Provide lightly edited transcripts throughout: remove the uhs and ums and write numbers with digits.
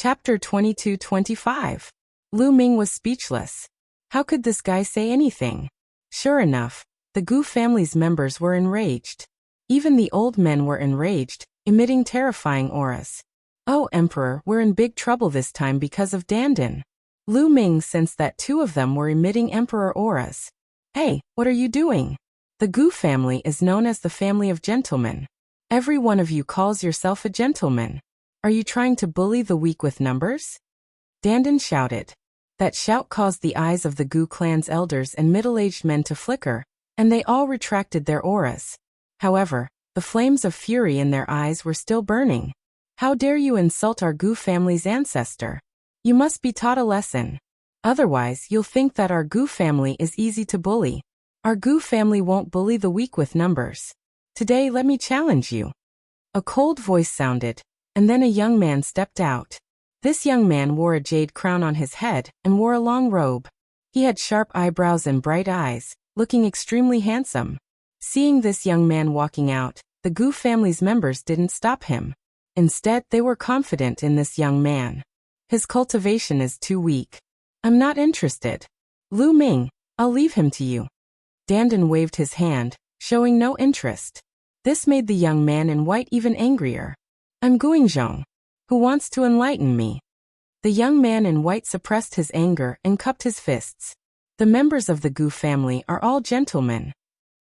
Chapter 22-25. Lu Ming was speechless. How could this guy say anything? Sure enough, the Gu family's members were enraged. Even the old men were enraged, emitting terrifying auras. Oh, Emperor, we're in big trouble this time because of Dandan. Lu Ming sensed that two of them were emitting Emperor auras. Hey, what are you doing? The Gu family is known as the family of gentlemen. Every one of you calls yourself a gentleman. Are you trying to bully the weak with numbers? Dandan shouted. That shout caused the eyes of the Gu clan's elders and middle-aged men to flicker, and they all retracted their auras. However, the flames of fury in their eyes were still burning. How dare you insult our Gu family's ancestor? You must be taught a lesson. Otherwise, you'll think that our Gu family is easy to bully. Our Gu family won't bully the weak with numbers. Today, let me challenge you. A cold voice sounded, and then a young man stepped out. This young man wore a jade crown on his head and wore a long robe. He had sharp eyebrows and bright eyes, looking extremely handsome. Seeing this young man walking out, the Gu family's members didn't stop him. Instead, they were confident in this young man. His cultivation is too weak. I'm not interested. Lu Ming, I'll leave him to you. Dandan waved his hand, showing no interest. This made the young man in white even angrier. I'm Guingzhong. Who wants to enlighten me? The young man in white suppressed his anger and cupped his fists. The members of the Gu family are all gentlemen.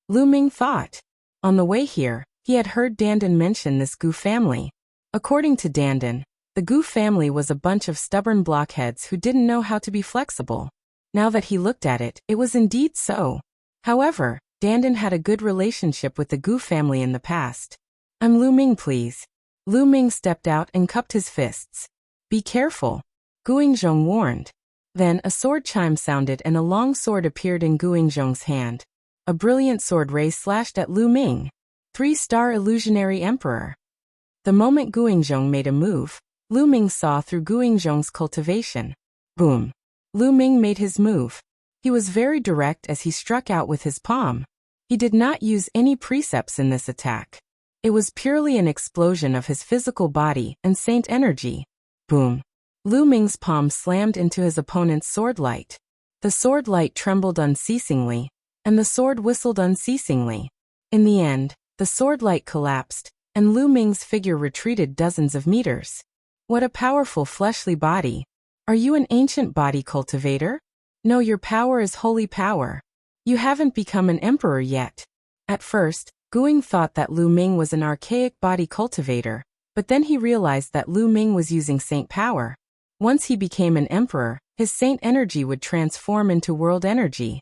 Lu Ming thought. On the way here, he had heard Dandan mention this Gu family. According to Dandan, the Gu family was a bunch of stubborn blockheads who didn't know how to be flexible. Now that he looked at it, it was indeed so. However, Dandan had a good relationship with the Gu family in the past. I'm Lu Ming, please. Lu Ming stepped out and cupped his fists. Be careful. Guingzhong warned. Then a sword chime sounded and a long sword appeared in Guingzhong's hand. A brilliant sword ray slashed at Lu Ming. 3-star illusionary emperor. The moment Guingzhong made a move, Lu Ming saw through Guingzhong's cultivation. Boom. Lu Ming made his move. He was very direct as he struck out with his palm. He did not use any precepts in this attack. It was purely an explosion of his physical body and saint energy. Boom. Lu Ming's palm slammed into his opponent's sword light. The sword light trembled unceasingly, and the sword whistled unceasingly. In the end, the sword light collapsed, and Lu Ming's figure retreated dozens of meters. What a powerful fleshly body. Are you an ancient body cultivator? No, your power is holy power. You haven't become an emperor yet. At first, Guing thought that Lu Ming was an archaic body cultivator, but then he realized that Lu Ming was using saint power. Once he became an emperor, his saint energy would transform into world energy.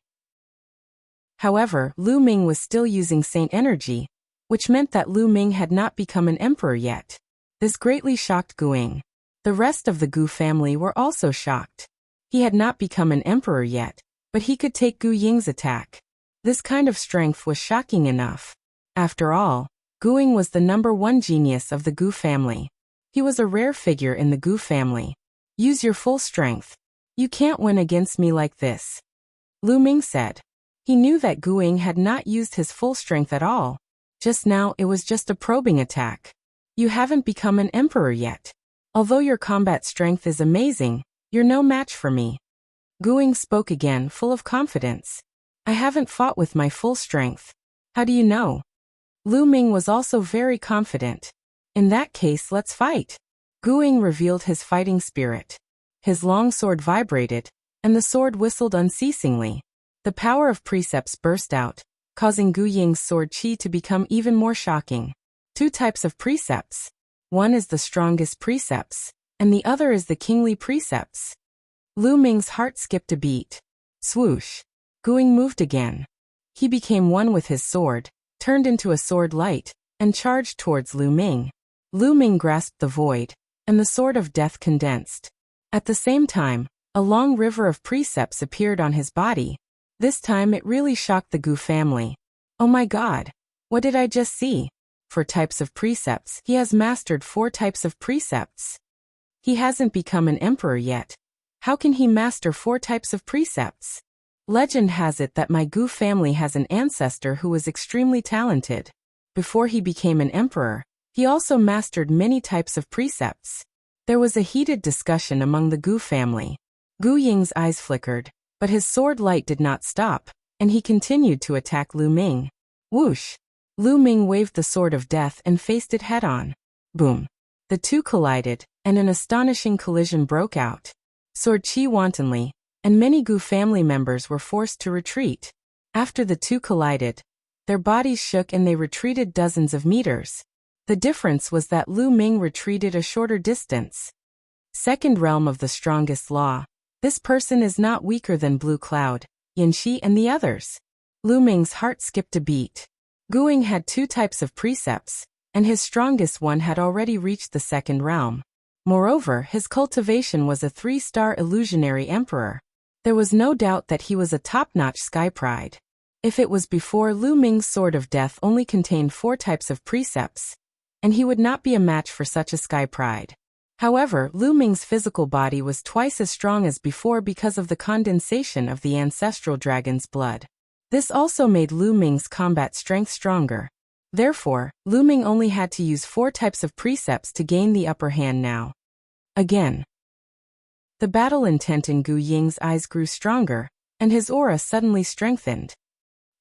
However, Lu Ming was still using saint energy, which meant that Lu Ming had not become an emperor yet. This greatly shocked Guing. The rest of the Gu family were also shocked. He had not become an emperor yet, but he could take Gu Ying's attack. This kind of strength was shocking enough. After all, Guing was the #1 genius of the Gu family. He was a rare figure in the Gu family. Use your full strength. You can't win against me like this. Lu Ming said. He knew that Guing had not used his full strength at all. Just now it was just a probing attack. You haven't become an emperor yet. Although your combat strength is amazing, you're no match for me. Guing spoke again, full of confidence. I haven't fought with my full strength. How do you know? Lu Ming was also very confident. In that case, let's fight. Guing revealed his fighting spirit. His long sword vibrated, and the sword whistled unceasingly. The power of precepts burst out, causing Gu Ying's sword chi to become even more shocking. 2 types of precepts. One is the strongest precepts, and the other is the kingly precepts. Lu Ming's heart skipped a beat. Swoosh. Guing moved again. He became one with his sword, turned into a sword light, and charged towards Lu Ming. Lu Ming grasped the void, and the sword of death condensed. At the same time, a long river of precepts appeared on his body. This time it really shocked the Gu family. Oh my god! What did I just see? 4 types of precepts. He has mastered 4 types of precepts. He hasn't become an emperor yet. How can he master 4 types of precepts? Legend has it that my Gu family has an ancestor who was extremely talented. Before he became an emperor, he also mastered many types of precepts. There was a heated discussion among the Gu family. Gu Ying's eyes flickered, but his sword light did not stop, and he continued to attack Lu Ming. Whoosh! Lu Ming waved the sword of death and faced it head-on. Boom! The two collided, and an astonishing collision broke out. Sword chi wantonly, and many Gu family members were forced to retreat. After the two collided, their bodies shook and they retreated dozens of meters. The difference was that Lu Ming retreated a shorter distance. Second realm of the strongest law. This person is not weaker than Blue Cloud, Yanxi and the others. Lu Ming's heart skipped a beat. Guing had two types of precepts, and his strongest one had already reached the second realm. Moreover, his cultivation was a 3-star illusionary emperor. There was no doubt that he was a top-notch sky pride. If it was before, Lu Ming's sword of death only contained 4 types of precepts, and he would not be a match for such a sky pride. However, Lu Ming's physical body was twice as strong as before because of the condensation of the ancestral dragon's blood. This also made Lu Ming's combat strength stronger. Therefore, Lu Ming only had to use 4 types of precepts to gain the upper hand now. Again. The battle intent in Gu Ying's eyes grew stronger, and his aura suddenly strengthened.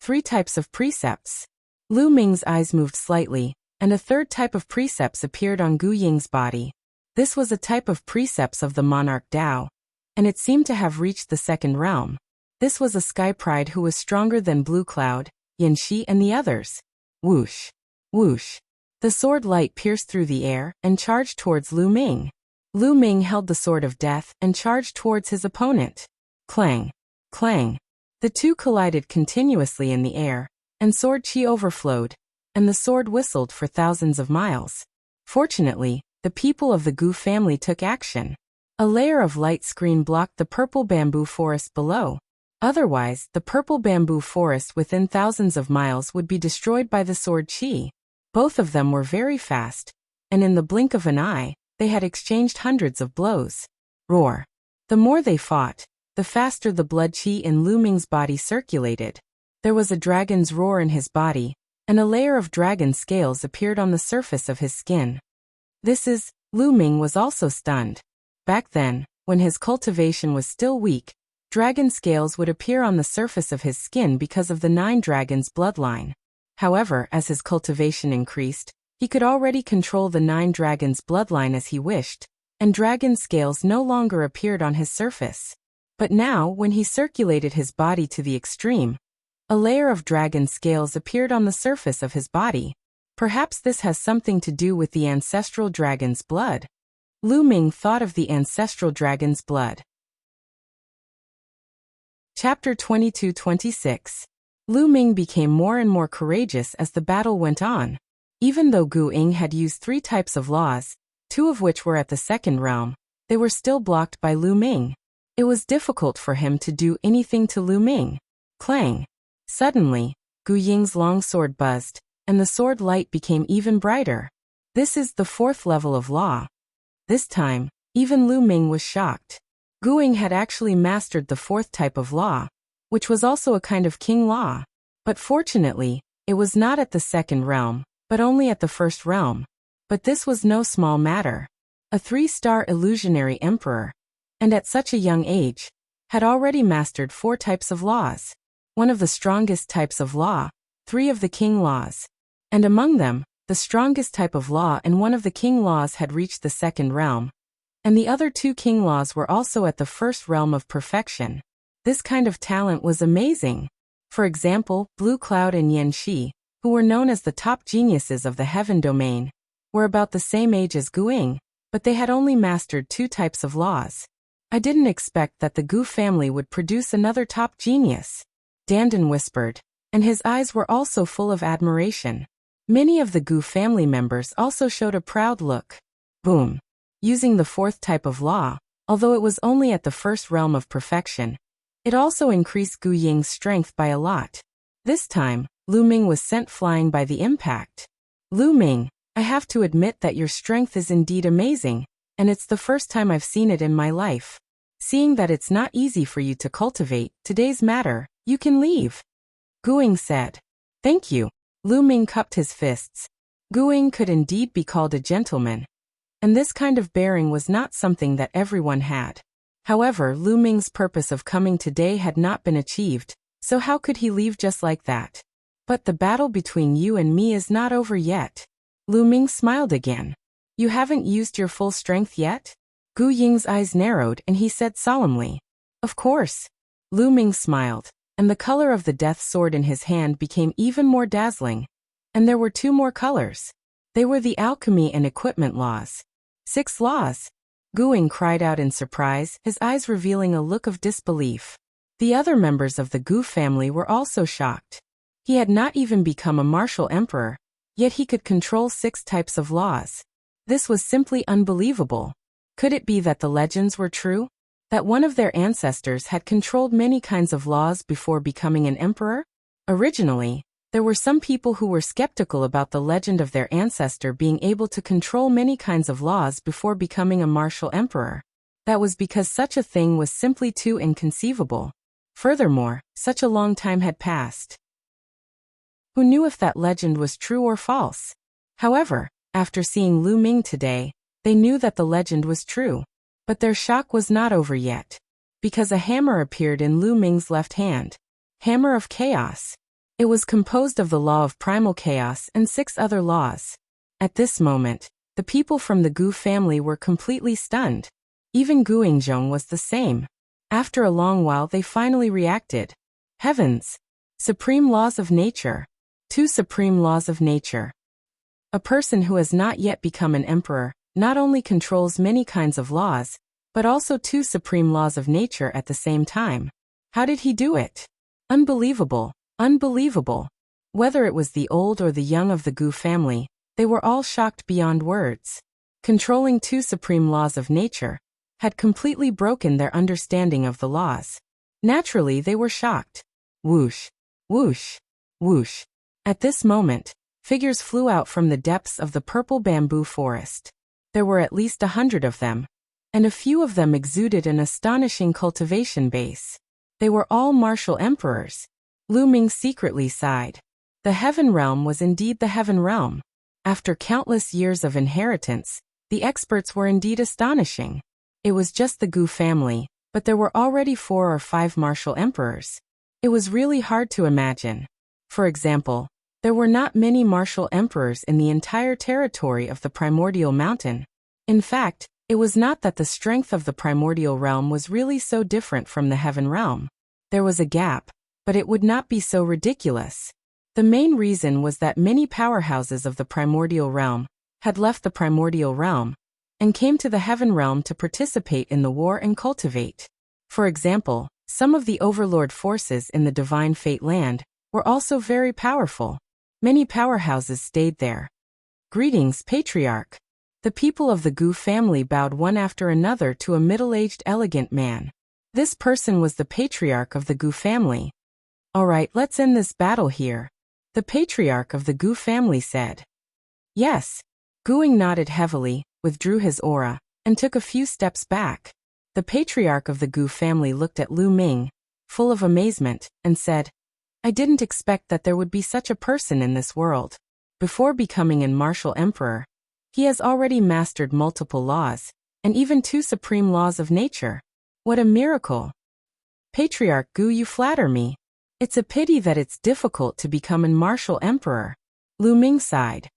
3 types of precepts. Lu Ming's eyes moved slightly, and a third type of precepts appeared on Gu Ying's body. This was a type of precepts of the monarch Dao, and it seemed to have reached the second realm. This was a sky pride who was stronger than Blue Cloud, Yanxi and the others. Whoosh! Whoosh! The sword light pierced through the air and charged towards Lu Ming. Lu Ming held the sword of death and charged towards his opponent. Clang! Clang! The two collided continuously in the air, and sword chi overflowed, and the sword whistled for thousands of miles. Fortunately, the people of the Gu family took action. A layer of light screen blocked the purple bamboo forest below. Otherwise, the purple bamboo forest within thousands of miles would be destroyed by the sword chi. Both of them were very fast, and in the blink of an eye, they had exchanged hundreds of blows. Roar! The more they fought, the faster the blood chi in Lu Ming's body circulated. There was a dragon's roar in his body, and a layer of dragon scales appeared on the surface of his skin. Lu Ming was also stunned. Back then, when his cultivation was still weak, dragon scales would appear on the surface of his skin because of the 9 dragons bloodline. However, as his cultivation increased, he could already control the 9 dragons bloodline as he wished, and dragon scales no longer appeared on his surface. But now, when he circulated his body to the extreme, a layer of dragon scales appeared on the surface of his body. Perhaps this has something to do with the ancestral dragon's blood. Lu Ming thought of the ancestral dragon's blood. Chapter 22-26. Lu Ming became more and more courageous as the battle went on. Even though Gu Ying had used 3 types of laws, 2 of which were at the second realm, they were still blocked by Lu Ming. It was difficult for him to do anything to Lu Ming. Clang! Suddenly, Gu Ying's long sword buzzed, and the sword light became even brighter. This is the 4th level of law. This time, even Lu Ming was shocked. Gu Ying had actually mastered the 4th type of law, which was also a kind of king law. But fortunately, it was not at the second realm, but only at the first realm. But this was no small matter. A 3-star illusionary emperor, and at such a young age, had already mastered 4 types of laws. One of the strongest types of law, 3 of the king laws. And among them, the strongest type of law and one of the king laws had reached the second realm. And the other 2 king laws were also at the first realm of perfection. This kind of talent was amazing. For example, Blue Cloud and Yanxi, who were known as the top geniuses of the heaven domain, were about the same age as Gu Ying, but they had only mastered 2 types of laws. I didn't expect that the Gu family would produce another top genius. Dandan whispered, and his eyes were also full of admiration. Many of the Gu family members also showed a proud look. Boom! Using the 4th type of law, although it was only at the first realm of perfection, it also increased Gu Ying's strength by a lot. This time, Lu Ming was sent flying by the impact. Lu Ming, I have to admit that your strength is indeed amazing, and it's the first time I've seen it in my life. Seeing that it's not easy for you to cultivate today's matter, you can leave. Gu Ying said. Thank you. Lu Ming cupped his fists. Gu Ying could indeed be called a gentleman. and this kind of bearing was not something that everyone had. However, Lu Ming's purpose of coming today had not been achieved, so how could he leave just like that? But the battle between you and me is not over yet. Lu Ming smiled again. You haven't used your full strength yet? Gu Ying's eyes narrowed and he said solemnly. Of course. Lu Ming smiled, and the color of the death sword in his hand became even more dazzling. And there were 2 more colors. They were the alchemy and equipment laws. 6 laws. Gu Ying cried out in surprise, his eyes revealing a look of disbelief. The other members of the Gu family were also shocked. He had not even become a martial emperor, yet he could control 6 types of laws. This was simply unbelievable. Could it be that the legends were true? That one of their ancestors had controlled many kinds of laws before becoming an emperor? Originally, there were some people who were skeptical about the legend of their ancestor being able to control many kinds of laws before becoming a martial emperor. That was because such a thing was simply too inconceivable. Furthermore, such a long time had passed. Who knew if that legend was true or false? However, after seeing Lu Ming today, they knew that the legend was true. But their shock was not over yet. Because a hammer appeared in Lu Ming's left hand. Hammer of Chaos. It was composed of the law of primal chaos and 6 other laws. At this moment, the people from the Gu family were completely stunned. Even Gu Yingzhong was the same. After a long while they finally reacted. Heavens! Supreme laws of nature. 2 supreme laws of nature. A person who has not yet become an emperor not only controls many kinds of laws, but also 2 supreme laws of nature at the same time. How did he do it? Unbelievable, unbelievable. Whether it was the old or the young of the Gu family, they were all shocked beyond words. Controlling 2 supreme laws of nature had completely broken their understanding of the laws. Naturally, they were shocked. Whoosh, whoosh, whoosh. At this moment, figures flew out from the depths of the purple bamboo forest. There were at least 100 of them, and a few of them exuded an astonishing cultivation base. They were all martial emperors. Lu Ming secretly sighed. The heaven realm was indeed the heaven realm. After countless years of inheritance, the experts were indeed astonishing. It was just the Gu family, but there were already 4 or 5 martial emperors. It was really hard to imagine. For example, there were not many martial emperors in the entire territory of the primordial mountain. In fact, it was not that the strength of the primordial realm was really so different from the heaven realm. There was a gap, but it would not be so ridiculous. The main reason was that many powerhouses of the primordial realm had left the primordial realm and came to the heaven realm to participate in the war and cultivate. For example, some of the overlord forces in the divine fate land were also very powerful. Many powerhouses stayed there. Greetings, Patriarch. The people of the Gu family bowed one after another to a middle-aged elegant man. This person was the Patriarch of the Gu family. Alright, let's end this battle here. The Patriarch of the Gu family said. Yes. Gu Ying nodded heavily, withdrew his aura, and took a few steps back. The Patriarch of the Gu family looked at Lu Ming, full of amazement, and said, I didn't expect that there would be such a person in this world. Before becoming an martial emperor, he has already mastered multiple laws, and even 2 supreme laws of nature. What a miracle! Patriarch Gu, you flatter me. It's a pity that it's difficult to become an martial emperor. Lu Ming sighed.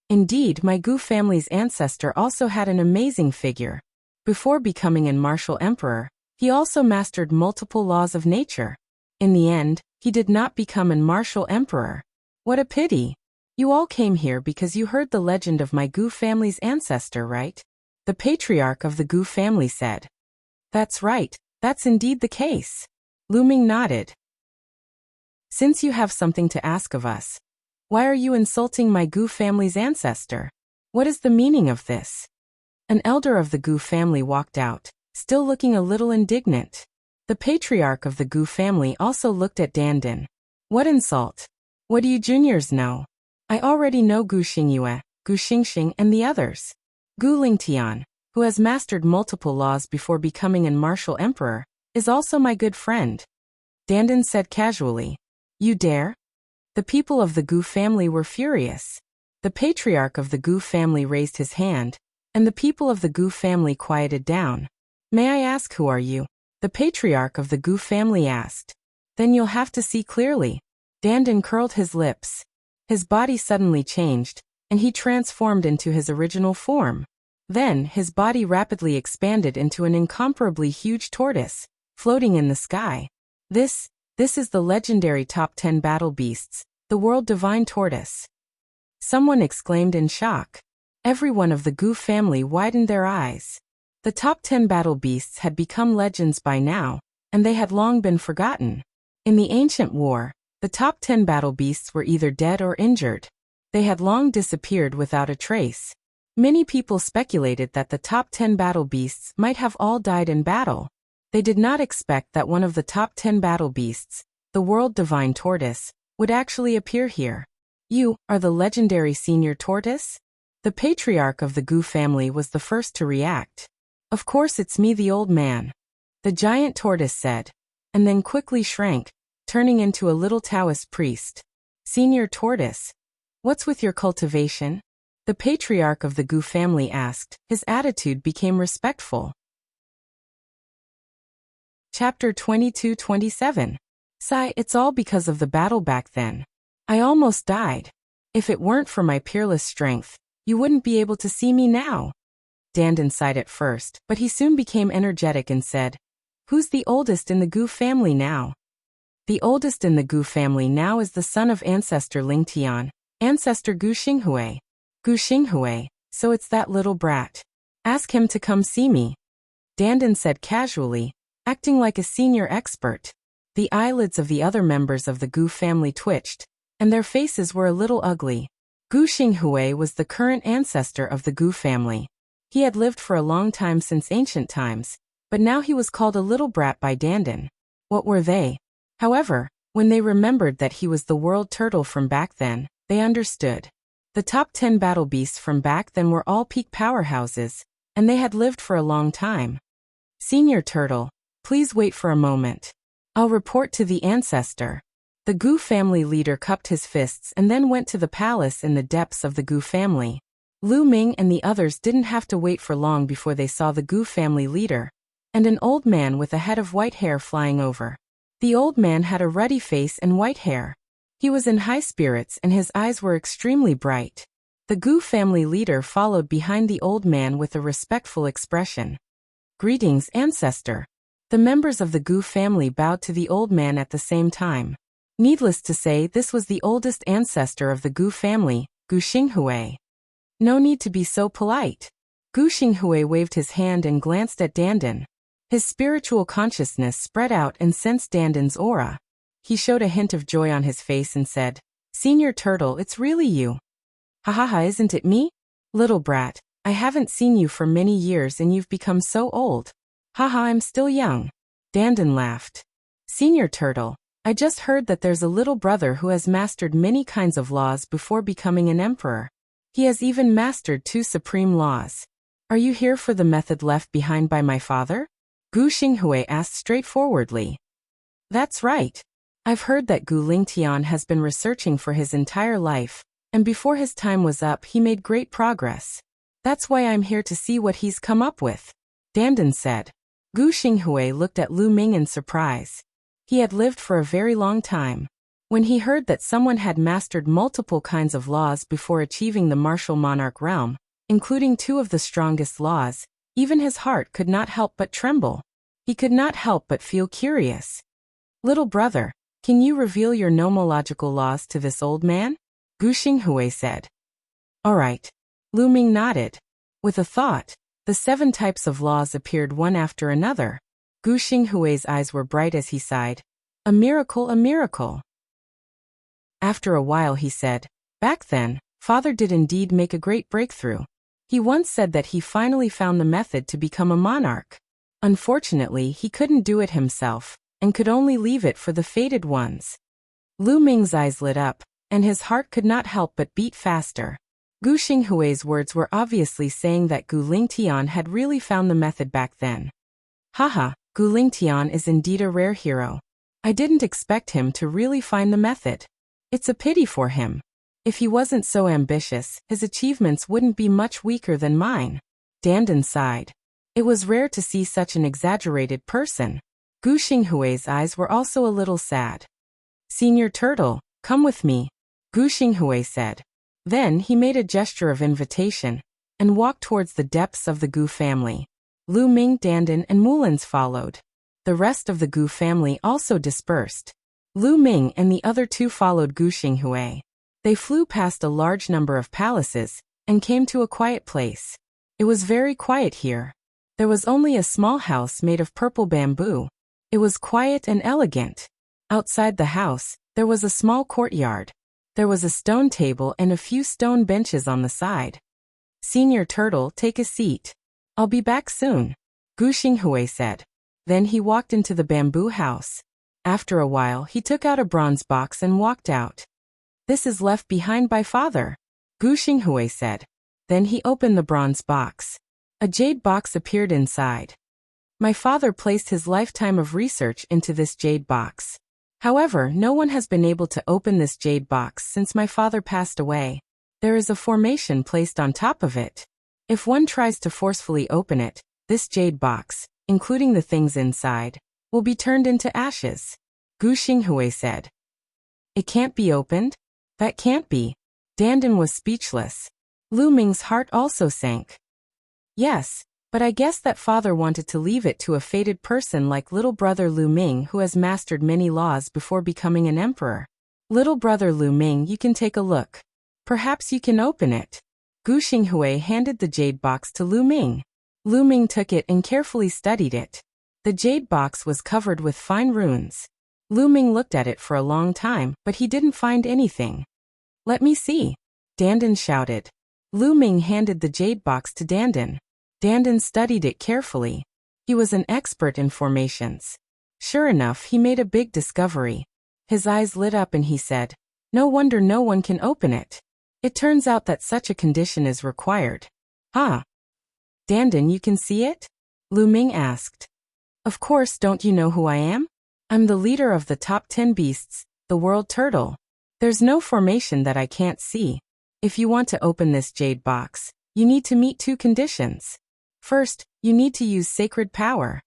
Indeed, my Gu family's ancestor also had an amazing figure. Before becoming an martial emperor, he also mastered multiple laws of nature. In the end, he did not become an martial emperor. What a pity. You all came here because you heard the legend of my Gu family's ancestor, right? The Patriarch of the Gu family said. That's right, that's indeed the case. Lu Ming nodded. Since you have something to ask of us, why are you insulting my Gu family's ancestor? What is the meaning of this? An elder of the Gu family walked out, still looking a little indignant. The Patriarch of the Gu family also looked at Dandan. What insult? What do you juniors know? I already know Gu Xingyue, Gu Xingxing, and the others. Gu Lingtian, who has mastered multiple laws before becoming an martial emperor, is also my good friend. Dandan said casually. You dare? The people of the Gu family were furious. The Patriarch of the Gu family raised his hand, and the people of the Gu family quieted down. May I ask, who are you? The patriarch of the Gu family asked. Then you'll have to see clearly. Dandan curled his lips. His body suddenly changed, and he transformed into his original form. Then, his body rapidly expanded into an incomparably huge tortoise, floating in the sky. This is the legendary top 10 battle beasts, the world divine tortoise. Someone exclaimed in shock. Everyone of the Gu family widened their eyes. The top 10 battle beasts had become legends by now, and they had long been forgotten. In the ancient war, the top 10 battle beasts were either dead or injured. They had long disappeared without a trace. Many people speculated that the top 10 battle beasts might have all died in battle. They did not expect that one of the top 10 battle beasts, the world divine tortoise, would actually appear here. You are the legendary senior tortoise? The patriarch of the Gu family was the first to react. Of course it's me, the old man. The giant tortoise said, and then quickly shrank, turning into a little Taoist priest. Senior tortoise, what's with your cultivation? The patriarch of the Gu family asked. His attitude became respectful. Chapter 22-27. Sigh, it's all because of the battle back then. I almost died. If it weren't for my peerless strength, you wouldn't be able to see me now. Dandan sighed at first, but he soon became energetic and said, Who's the oldest in the Gu family now? The oldest in the Gu family now is the son of ancestor Ling Tian, ancestor Gu Xinghui. Gu Xinghui, so it's that little brat. Ask him to come see me. Dandan said casually, acting like a senior expert. The eyelids of the other members of the Gu family twitched, and their faces were a little ugly. Gu Xinghui was the current ancestor of the Gu family. He had lived for a long time since ancient times, but now he was called a little brat by Dandan. What were they? However, when they remembered that he was the world turtle from back then, they understood. The top 10 battle beasts from back then were all peak powerhouses, and they had lived for a long time. Senior turtle, please wait for a moment. I'll report to the ancestor. The Gu family leader cupped his fists and then went to the palace in the depths of the Gu family. Lu Ming and the others didn't have to wait for long before they saw the Gu family leader, and an old man with a head of white hair flying over. The old man had a ruddy face and white hair. He was in high spirits and his eyes were extremely bright. The Gu family leader followed behind the old man with a respectful expression. Greetings, ancestor. The members of the Gu family bowed to the old man at the same time. Needless to say, this was the oldest ancestor of the Gu family, Gu Xinghui. No need to be so polite. Gu Xinghui waved his hand and glanced at Dandan. His spiritual consciousness spread out and sensed Dandan's aura. He showed a hint of joy on his face and said, Senior turtle, it's really you. Ha ha ha, isn't it me? Little brat, I haven't seen you for many years and you've become so old. Ha ha, I'm still young. Dandan laughed. Senior turtle, I just heard that there's a little brother who has mastered many kinds of laws before becoming an emperor. He has even mastered 2 supreme laws. Are you here for the method left behind by my father? Gu Xinghui asked straightforwardly. That's right. I've heard that Gu Lingtian has been researching for his entire life, and before his time was up he made great progress. That's why I'm here to see what he's come up with, Dandan said. Gu Xinghui looked at Lu Ming in surprise. He had lived for a very long time. When he heard that someone had mastered multiple kinds of laws before achieving the martial monarch realm, including 2 of the strongest laws, even his heart could not help but tremble. He could not help but feel curious. Little brother, can you reveal your nomological laws to this old man? Gu Xinghui said. All right. Lu Ming nodded. With a thought, the 7 types of laws appeared one after another. Gu Xinghui's eyes were bright as he sighed. A miracle, a miracle. After a while he said, Back then, father did indeed make a great breakthrough. He once said that he finally found the method to become a monarch. Unfortunately, he couldn't do it himself, and could only leave it for the fated ones. Lu Ming's eyes lit up, and his heart could not help but beat faster. Gu Xinghui's words were obviously saying that Gu Lingtian had really found the method back then. Haha, Gu Lingtian is indeed a rare hero. I didn't expect him to really find the method. It's a pity for him. If he wasn't so ambitious, his achievements wouldn't be much weaker than mine. Dandan sighed. It was rare to see such an exaggerated person. Gu Xinghui's eyes were also a little sad. Senior Turtle, come with me, Gu Xinghui said. Then he made a gesture of invitation and walked towards the depths of the Gu family. Lu Ming, Dandan, and Mulins followed. The rest of the Gu family also dispersed. Lu Ming and the other two followed Gu Xinghui. They flew past a large number of palaces and came to a quiet place. It was very quiet here. There was only a small house made of purple bamboo. It was quiet and elegant. Outside the house, there was a small courtyard. There was a stone table and a few stone benches on the side. Senior Turtle, take a seat. I'll be back soon, Gu Xinghui said. Then he walked into the bamboo house. After a while, he took out a bronze box and walked out. This is left behind by father, Gu Xinghui said. Then he opened the bronze box. A jade box appeared inside. My father placed his lifetime of research into this jade box. However, no one has been able to open this jade box since my father passed away. There is a formation placed on top of it. If one tries to forcefully open it, this jade box, including the things inside, will be turned into ashes, Gu Xinghui said. It can't be opened? That can't be. Dandan was speechless. Lu Ming's heart also sank. Yes, but I guess that father wanted to leave it to a fated person like little brother Lu Ming who has mastered many laws before becoming an emperor. Little brother Lu Ming, you can take a look. Perhaps you can open it. Gu Xinghui handed the jade box to Lu Ming. Lu Ming took it and carefully studied it. The jade box was covered with fine runes. Lu Ming looked at it for a long time, but he didn't find anything. Let me see, Dandan shouted. Lu Ming handed the jade box to Dandan. Dandan studied it carefully. He was an expert in formations. Sure enough, he made a big discovery. His eyes lit up and he said, no wonder no one can open it. It turns out that such a condition is required. Huh? Dandan, you can see it? Lu Ming asked. Of course, don't you know who I am? I'm the leader of the top 10 beasts, the world turtle. There's no formation that I can't see. If you want to open this jade box, you need to meet 2 conditions. First, you need to use sacred power.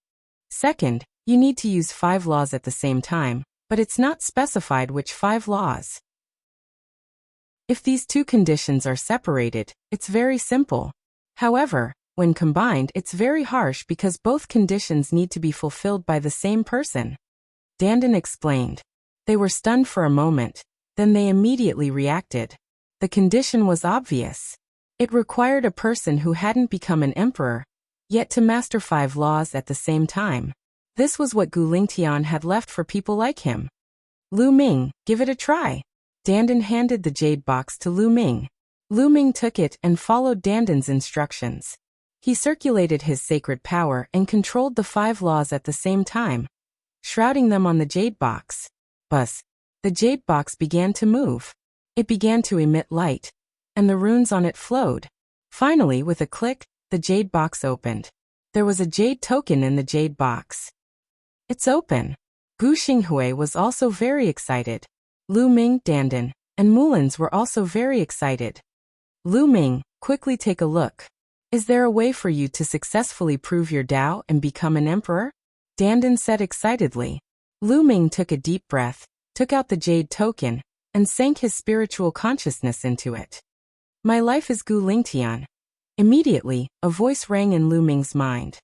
Second, you need to use 5 laws at the same time, but it's not specified which 5 laws. If these 2 conditions are separated, it's very simple. However, when combined, it's very harsh because both conditions need to be fulfilled by the same person. Dandan explained. They were stunned for a moment, then they immediately reacted. The condition was obvious. It required a person who hadn't become an emperor, yet to master 5 laws at the same time. This was what Gu Lingtian had left for people like him. Lu Ming, give it a try. Dandan handed the jade box to Lu Ming. Lu Ming took it and followed Dandan's instructions. He circulated his sacred power and controlled the 5 laws at the same time, shrouding them on the jade box. Buzz! The jade box began to move. It began to emit light, and the runes on it flowed. Finally, with a click, the jade box opened. There was a jade token in the jade box. It's open. Gu Xinghui was also very excited. Lu Ming, Dandan, and Mulins were also very excited. Lu Ming, quickly take a look. Is there a way for you to successfully prove your Tao and become an emperor? Dandan said excitedly. Lu Ming took a deep breath, took out the jade token, and sank his spiritual consciousness into it. My life is Gu Lingtian. Immediately, a voice rang in Lu Ming's mind.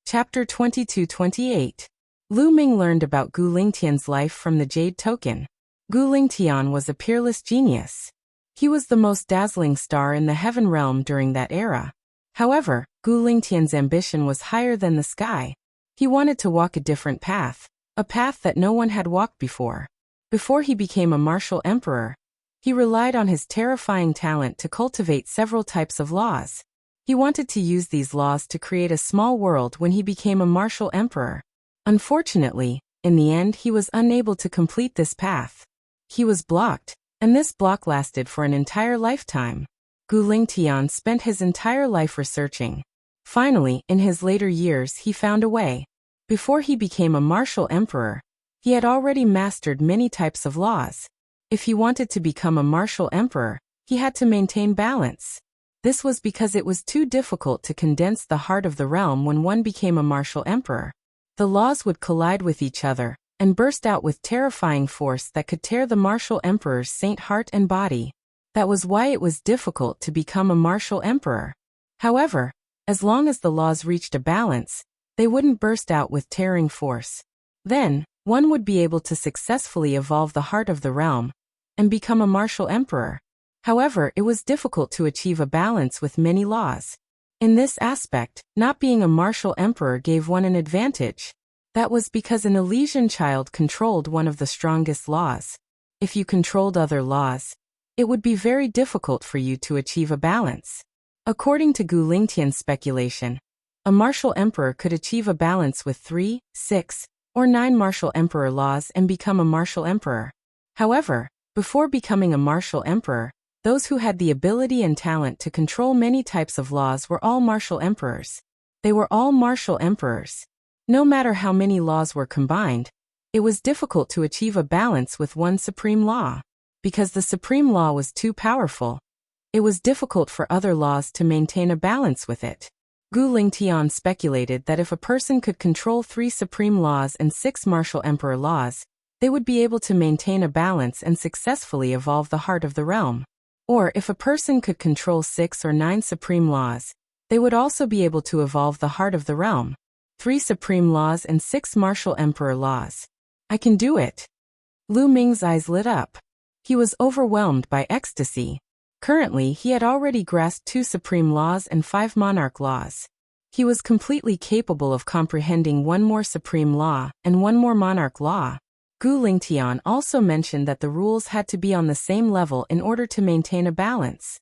Chapter 22-28. Lu Ming learned about Gu Lingtian's life from the jade token. Gu Lingtian was a peerless genius. He was the most dazzling star in the heaven realm during that era. However, Gu Lingtian's ambition was higher than the sky. He wanted to walk a different path, a path that no one had walked before. Before he became a martial emperor, he relied on his terrifying talent to cultivate several types of laws. He wanted to use these laws to create a small world when he became a martial emperor. Unfortunately, in the end he was unable to complete this path. He was blocked, and this block lasted for an entire lifetime. Gu Lingtian spent his entire life researching. Finally, in his later years he found a way. Before he became a martial emperor, he had already mastered many types of laws. If he wanted to become a martial emperor, he had to maintain balance. This was because it was too difficult to condense the heart of the realm when one became a martial emperor. The laws would collide with each other and burst out with terrifying force that could tear the martial emperor's saint heart and body. That was why it was difficult to become a martial emperor. However, as long as the laws reached a balance, they wouldn't burst out with tearing force. Then, one would be able to successfully evolve the heart of the realm and become a martial emperor. However, it was difficult to achieve a balance with many laws. In this aspect, not being a martial emperor gave one an advantage. That was because an Elysian child controlled one of the strongest laws. If you controlled other laws, it would be very difficult for you to achieve a balance. According to Gu Lingtian's speculation, a martial emperor could achieve a balance with 3, 6, or 9 martial emperor laws and become a martial emperor. However, before becoming a martial emperor, those who had the ability and talent to control many types of laws were all martial emperors. They were all martial emperors. No matter how many laws were combined, it was difficult to achieve a balance with one supreme law. Because the supreme law was too powerful, it was difficult for other laws to maintain a balance with it. Gu Lingtian speculated that if a person could control 3 supreme laws and 6 martial emperor laws, they would be able to maintain a balance and successfully evolve the heart of the realm. Or if a person could control 6 or 9 supreme laws, they would also be able to evolve the heart of the realm. 3 supreme laws and 6 martial emperor laws. I can do it. Lu Ming's eyes lit up. He was overwhelmed by ecstasy. Currently, he had already grasped 2 supreme laws and 5 monarch laws. He was completely capable of comprehending 1 more supreme law and 1 more monarch law. Gu Lingtian also mentioned that the rules had to be on the same level in order to maintain a balance.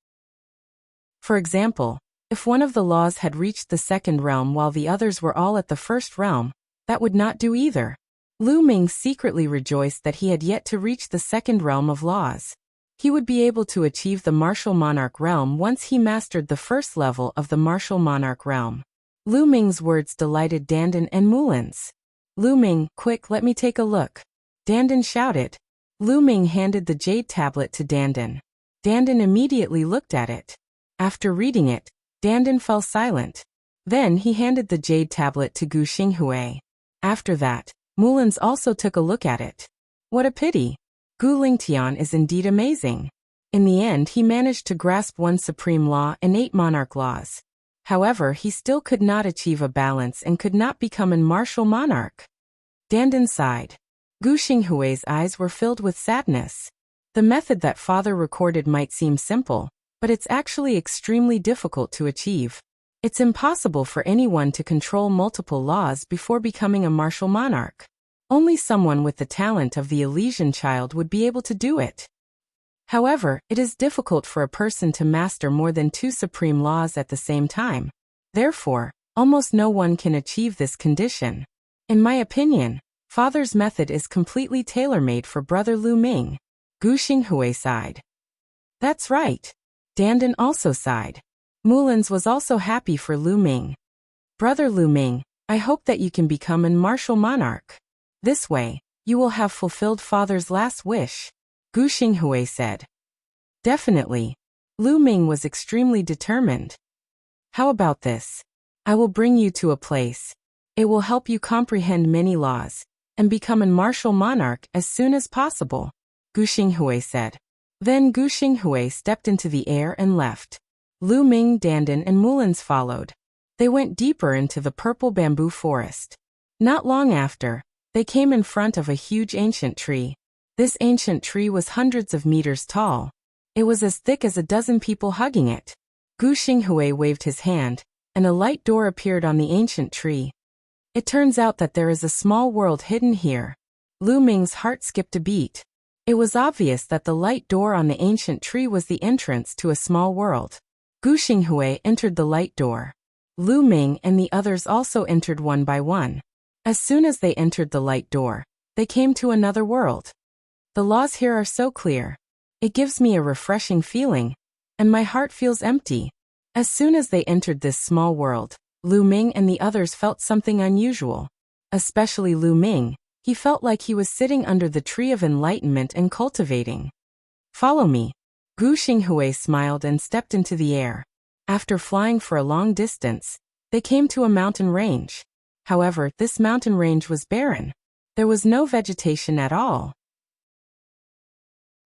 For example, if one of the laws had reached the 2nd realm while the others were all at the 1st realm, that would not do either. Lu Ming secretly rejoiced that he had yet to reach the 2nd realm of laws. He would be able to achieve the martial monarch realm once he mastered the 1st level of the martial monarch realm. Lu Ming's words delighted Dandan and Mulins. Lu Ming, quick, let me take a look. Dandan shouted. Lu Ming handed the jade tablet to Dandan. Dandan immediately looked at it. After reading it, Dandan fell silent. Then he handed the jade tablet to Gu Xinghui. After that, Mulins also took a look at it. What a pity. Gu Lingtian is indeed amazing. In the end, he managed to grasp 1 supreme law and 8 monarch laws. However, he still could not achieve a balance and could not become a martial monarch. Dandan sighed. Gu Xinghui's eyes were filled with sadness. The method that father recorded might seem simple, but it's actually extremely difficult to achieve. It's impossible for anyone to control multiple laws before becoming a martial monarch. Only someone with the talent of the Elysian child would be able to do it. However, it is difficult for a person to master more than 2 supreme laws at the same time. Therefore, almost no one can achieve this condition. In my opinion, father's method is completely tailor-made for brother Lu Ming. Gu Xinghui sighed. That's right. Dandan also sighed. Mulins was also happy for Lu Ming. Brother Lu Ming, I hope that you can become a martial monarch. This way, you will have fulfilled father's last wish. Gu Xinghui said. Definitely. Lu Ming was extremely determined. How about this? I will bring you to a place. It will help you comprehend many laws and become a martial monarch as soon as possible, Gu Xinghui said. Then Gu Xinghui stepped into the air and left. Lu Ming, Dandan, and Mulins followed. They went deeper into the purple bamboo forest. Not long after, they came in front of a huge ancient tree. This ancient tree was hundreds of meters tall. It was as thick as a dozen people hugging it. Gu Xinghui waved his hand, and a light door appeared on the ancient tree. It turns out that there is a small world hidden here. Lu Ming's heart skipped a beat. It was obvious that the light door on the ancient tree was the entrance to a small world. Gu Xinghui entered the light door. Lu Ming and the others also entered one by one. As soon as they entered the light door, they came to another world. The laws here are so clear. It gives me a refreshing feeling, and my heart feels empty. As soon as they entered this small world, Lu Ming and the others felt something unusual. Especially Lu Ming, he felt like he was sitting under the tree of enlightenment and cultivating. Follow me. Gu Xinghui smiled and stepped into the air. After flying for a long distance, they came to a mountain range. However, this mountain range was barren. There was no vegetation at all.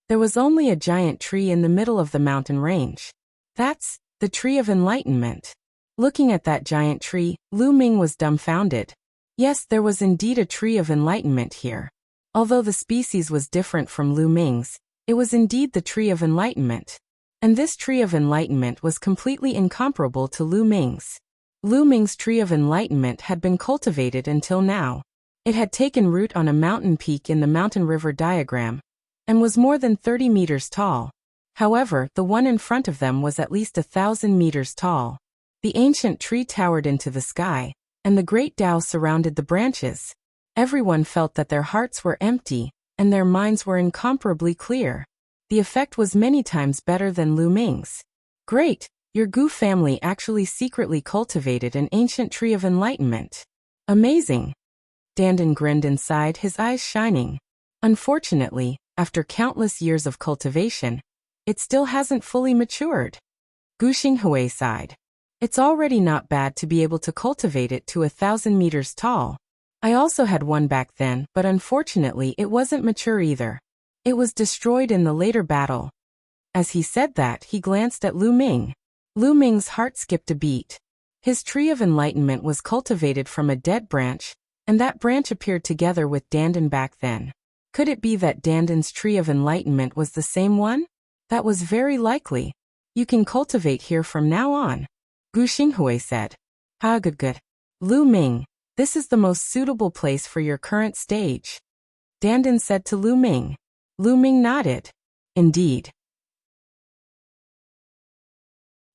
There was only a giant tree in the middle of the mountain range. That's the Tree of Enlightenment. Looking at that giant tree, Lu Ming was dumbfounded. Yes, there was indeed a Tree of Enlightenment here. Although the species was different from Lu Ming's, it was indeed the Tree of Enlightenment. And this Tree of Enlightenment was completely incomparable to Lu Ming's. Lu Ming's Tree of Enlightenment had been cultivated until now. It had taken root on a mountain peak in the mountain river diagram, and was more than 30 meters tall. However, the one in front of them was at least 1,000 meters tall. The ancient tree towered into the sky, and the great Tao surrounded the branches. Everyone felt that their hearts were empty, and their minds were incomparably clear. The effect was many times better than Lu Ming's. Great! Your Gu family actually secretly cultivated an ancient Tree of Enlightenment. Amazing! Dandan grinned inside, his eyes shining. Unfortunately, after countless years of cultivation, it still hasn't fully matured. Gu Xinghui sighed. It's already not bad to be able to cultivate it to 1,000 meters tall. I also had one back then, but unfortunately it wasn't mature either. It was destroyed in the later battle. As he said that, he glanced at Lu Ming. Lu Ming's heart skipped a beat. His Tree of Enlightenment was cultivated from a dead branch, and that branch appeared together with Dandan back then. Could it be that Dandan's Tree of Enlightenment was the same one? That was very likely. You can cultivate here from now on, Gu Xinghui said. Good. Lu Ming, this is the most suitable place for your current stage, Dandan said to Lu Ming. Lu Ming nodded. Indeed.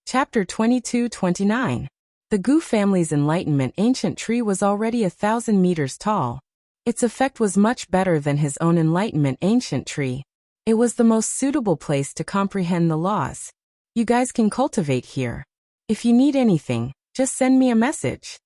Chapter 22-29. The Gu family's Enlightenment ancient tree was already 1,000 meters tall. Its effect was much better than his own Enlightenment ancient tree. It was the most suitable place to comprehend the laws. You guys can cultivate here. If you need anything, just send me a message.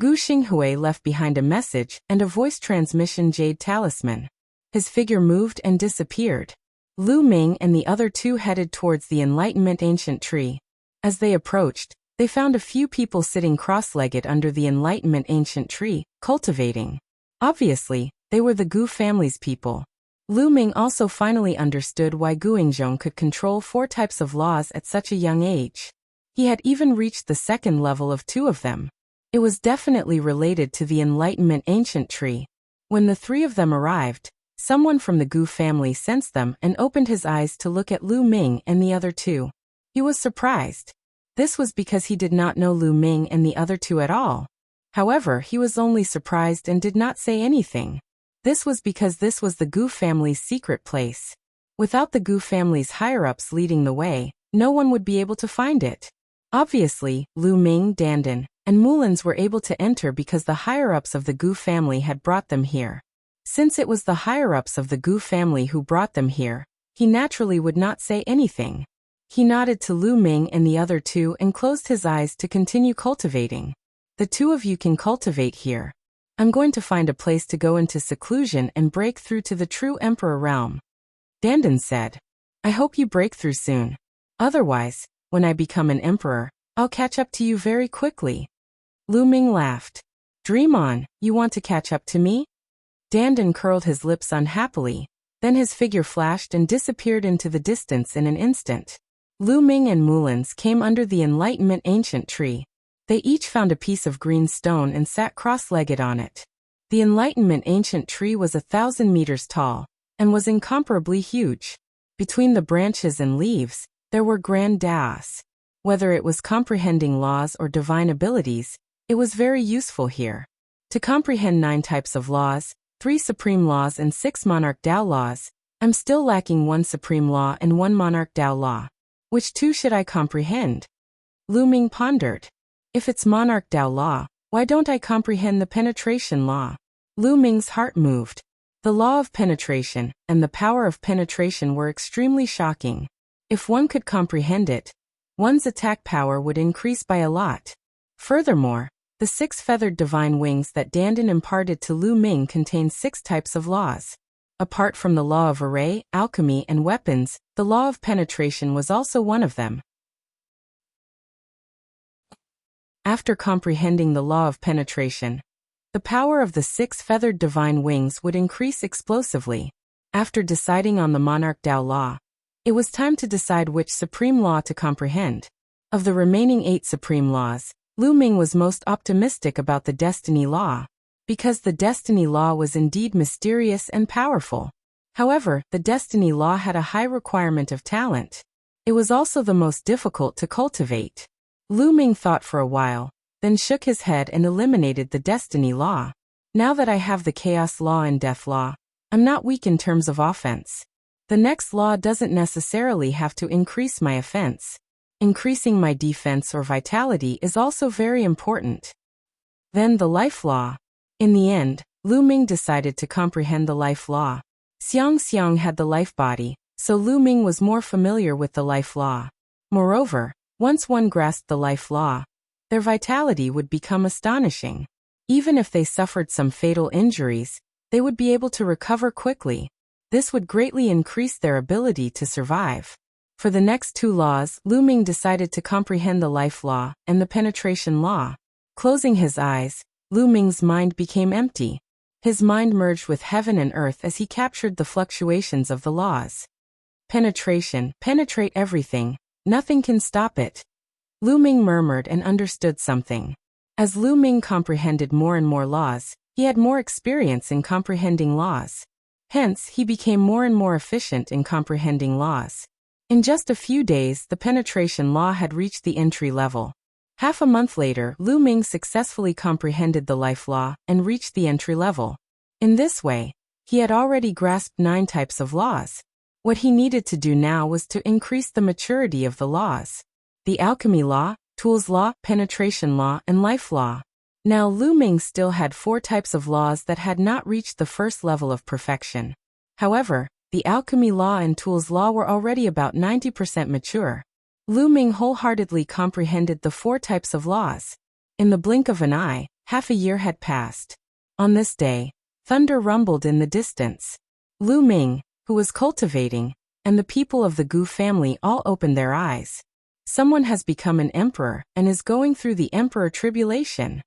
Gu Xinghui left behind a message and a voice transmission jade talisman. His figure moved and disappeared. Lu Ming and the other two headed towards the Enlightenment ancient tree. As they approached, they found a few people sitting cross-legged under the Enlightenment ancient tree, cultivating. Obviously, they were the Gu family's people. Lu Ming also finally understood why Guangzhong could control 4 types of laws at such a young age. He had even reached the second level of 2 of them. It was definitely related to the Enlightenment ancient tree. When the 3 of them arrived, someone from the Gu family sensed them and opened his eyes to look at Lu Ming and the other 2. He was surprised. This was because he did not know Lu Ming and the other 2 at all. However, he was only surprised and did not say anything. This was because this was the Gu family's secret place. Without the Gu family's higher-ups leading the way, no one would be able to find it. Obviously, Lu Ming, Dandan, and Mulins were able to enter because the higher-ups of the Gu family had brought them here. Since it was the higher-ups of the Gu family who brought them here, he naturally would not say anything. He nodded to Lu Ming and the other 2 and closed his eyes to continue cultivating. The 2 of you can cultivate here. I'm going to find a place to go into seclusion and break through to the true Emperor realm, Dandan said. I hope you break through soon. Otherwise, when I become an emperor, I'll catch up to you very quickly. Lu Ming laughed. Dream on, you want to catch up to me? Dandan curled his lips unhappily, then his figure flashed and disappeared into the distance in an instant. Lu Ming and Mulins came under the Enlightenment ancient tree. They each found a piece of green stone and sat cross-legged on it. The Enlightenment ancient tree was 1,000 meters tall, and was incomparably huge. Between the branches and leaves, there were grand daos. Whether it was comprehending laws or divine abilities, it was very useful here. To comprehend 9 types of laws, 3 supreme laws and 6 monarch Tao laws, I'm still lacking 1 supreme law and 1 monarch Tao law. Which 2 should I comprehend? Lu Ming pondered. If it's monarch Tao law, why don't I comprehend the penetration law? Lu Ming's heart moved. The law of penetration and the power of penetration were extremely shocking. If one could comprehend it, one's attack power would increase by a lot. Furthermore, the 6 feathered divine wings that Dandan imparted to Lu Ming contain 6 types of laws. Apart from the law of array, alchemy, and weapons, the law of penetration was also one of them. After comprehending the law of penetration, the power of the 6 feathered divine wings would increase explosively. After deciding on the monarch Tao law, it was time to decide which supreme law to comprehend. Of the remaining 8 supreme laws, Lu Ming was most optimistic about the destiny law, because the destiny law was indeed mysterious and powerful. However, the destiny law had a high requirement of talent. It was also the most difficult to cultivate. Lu Ming thought for a while, then shook his head and eliminated the destiny law. Now that I have the chaos law and death law, I'm not weak in terms of offense. The next law doesn't necessarily have to increase my offense. Increasing my defense or vitality is also very important. Then the life law. In the end, Lu Ming decided to comprehend the life law. Xiang Xiang had the life body, so Lu Ming was more familiar with the life law. Moreover, once one grasped the life law, their vitality would become astonishing. Even if they suffered some fatal injuries, they would be able to recover quickly. This would greatly increase their ability to survive. For the next 2 laws, Lu Ming decided to comprehend the life law and the penetration law. Closing his eyes, Lu Ming's mind became empty. His mind merged with heaven and earth as he captured the fluctuations of the laws. Penetration, penetrate everything, nothing can stop it. Lu Ming murmured and understood something. As Lu Ming comprehended more and more laws, he had more experience in comprehending laws. Hence, he became more and more efficient in comprehending laws. In just a few days, the penetration law had reached the entry level. Half a month later, Lu Ming successfully comprehended the life law and reached the entry level. In this way, he had already grasped 9 types of laws. What he needed to do now was to increase the maturity of the laws. The alchemy law, tools law, penetration law, and life law. Now Lu Ming still had 4 types of laws that had not reached the first level of perfection. However, the alchemy law and tools law were already about 90% mature. Lu Ming wholeheartedly comprehended the 4 types of laws. In the blink of an eye, half a year had passed. On this day, thunder rumbled in the distance. Lu Ming, who was cultivating, and the people of the Gu family all opened their eyes. Someone has become an emperor and is going through the emperor tribulation.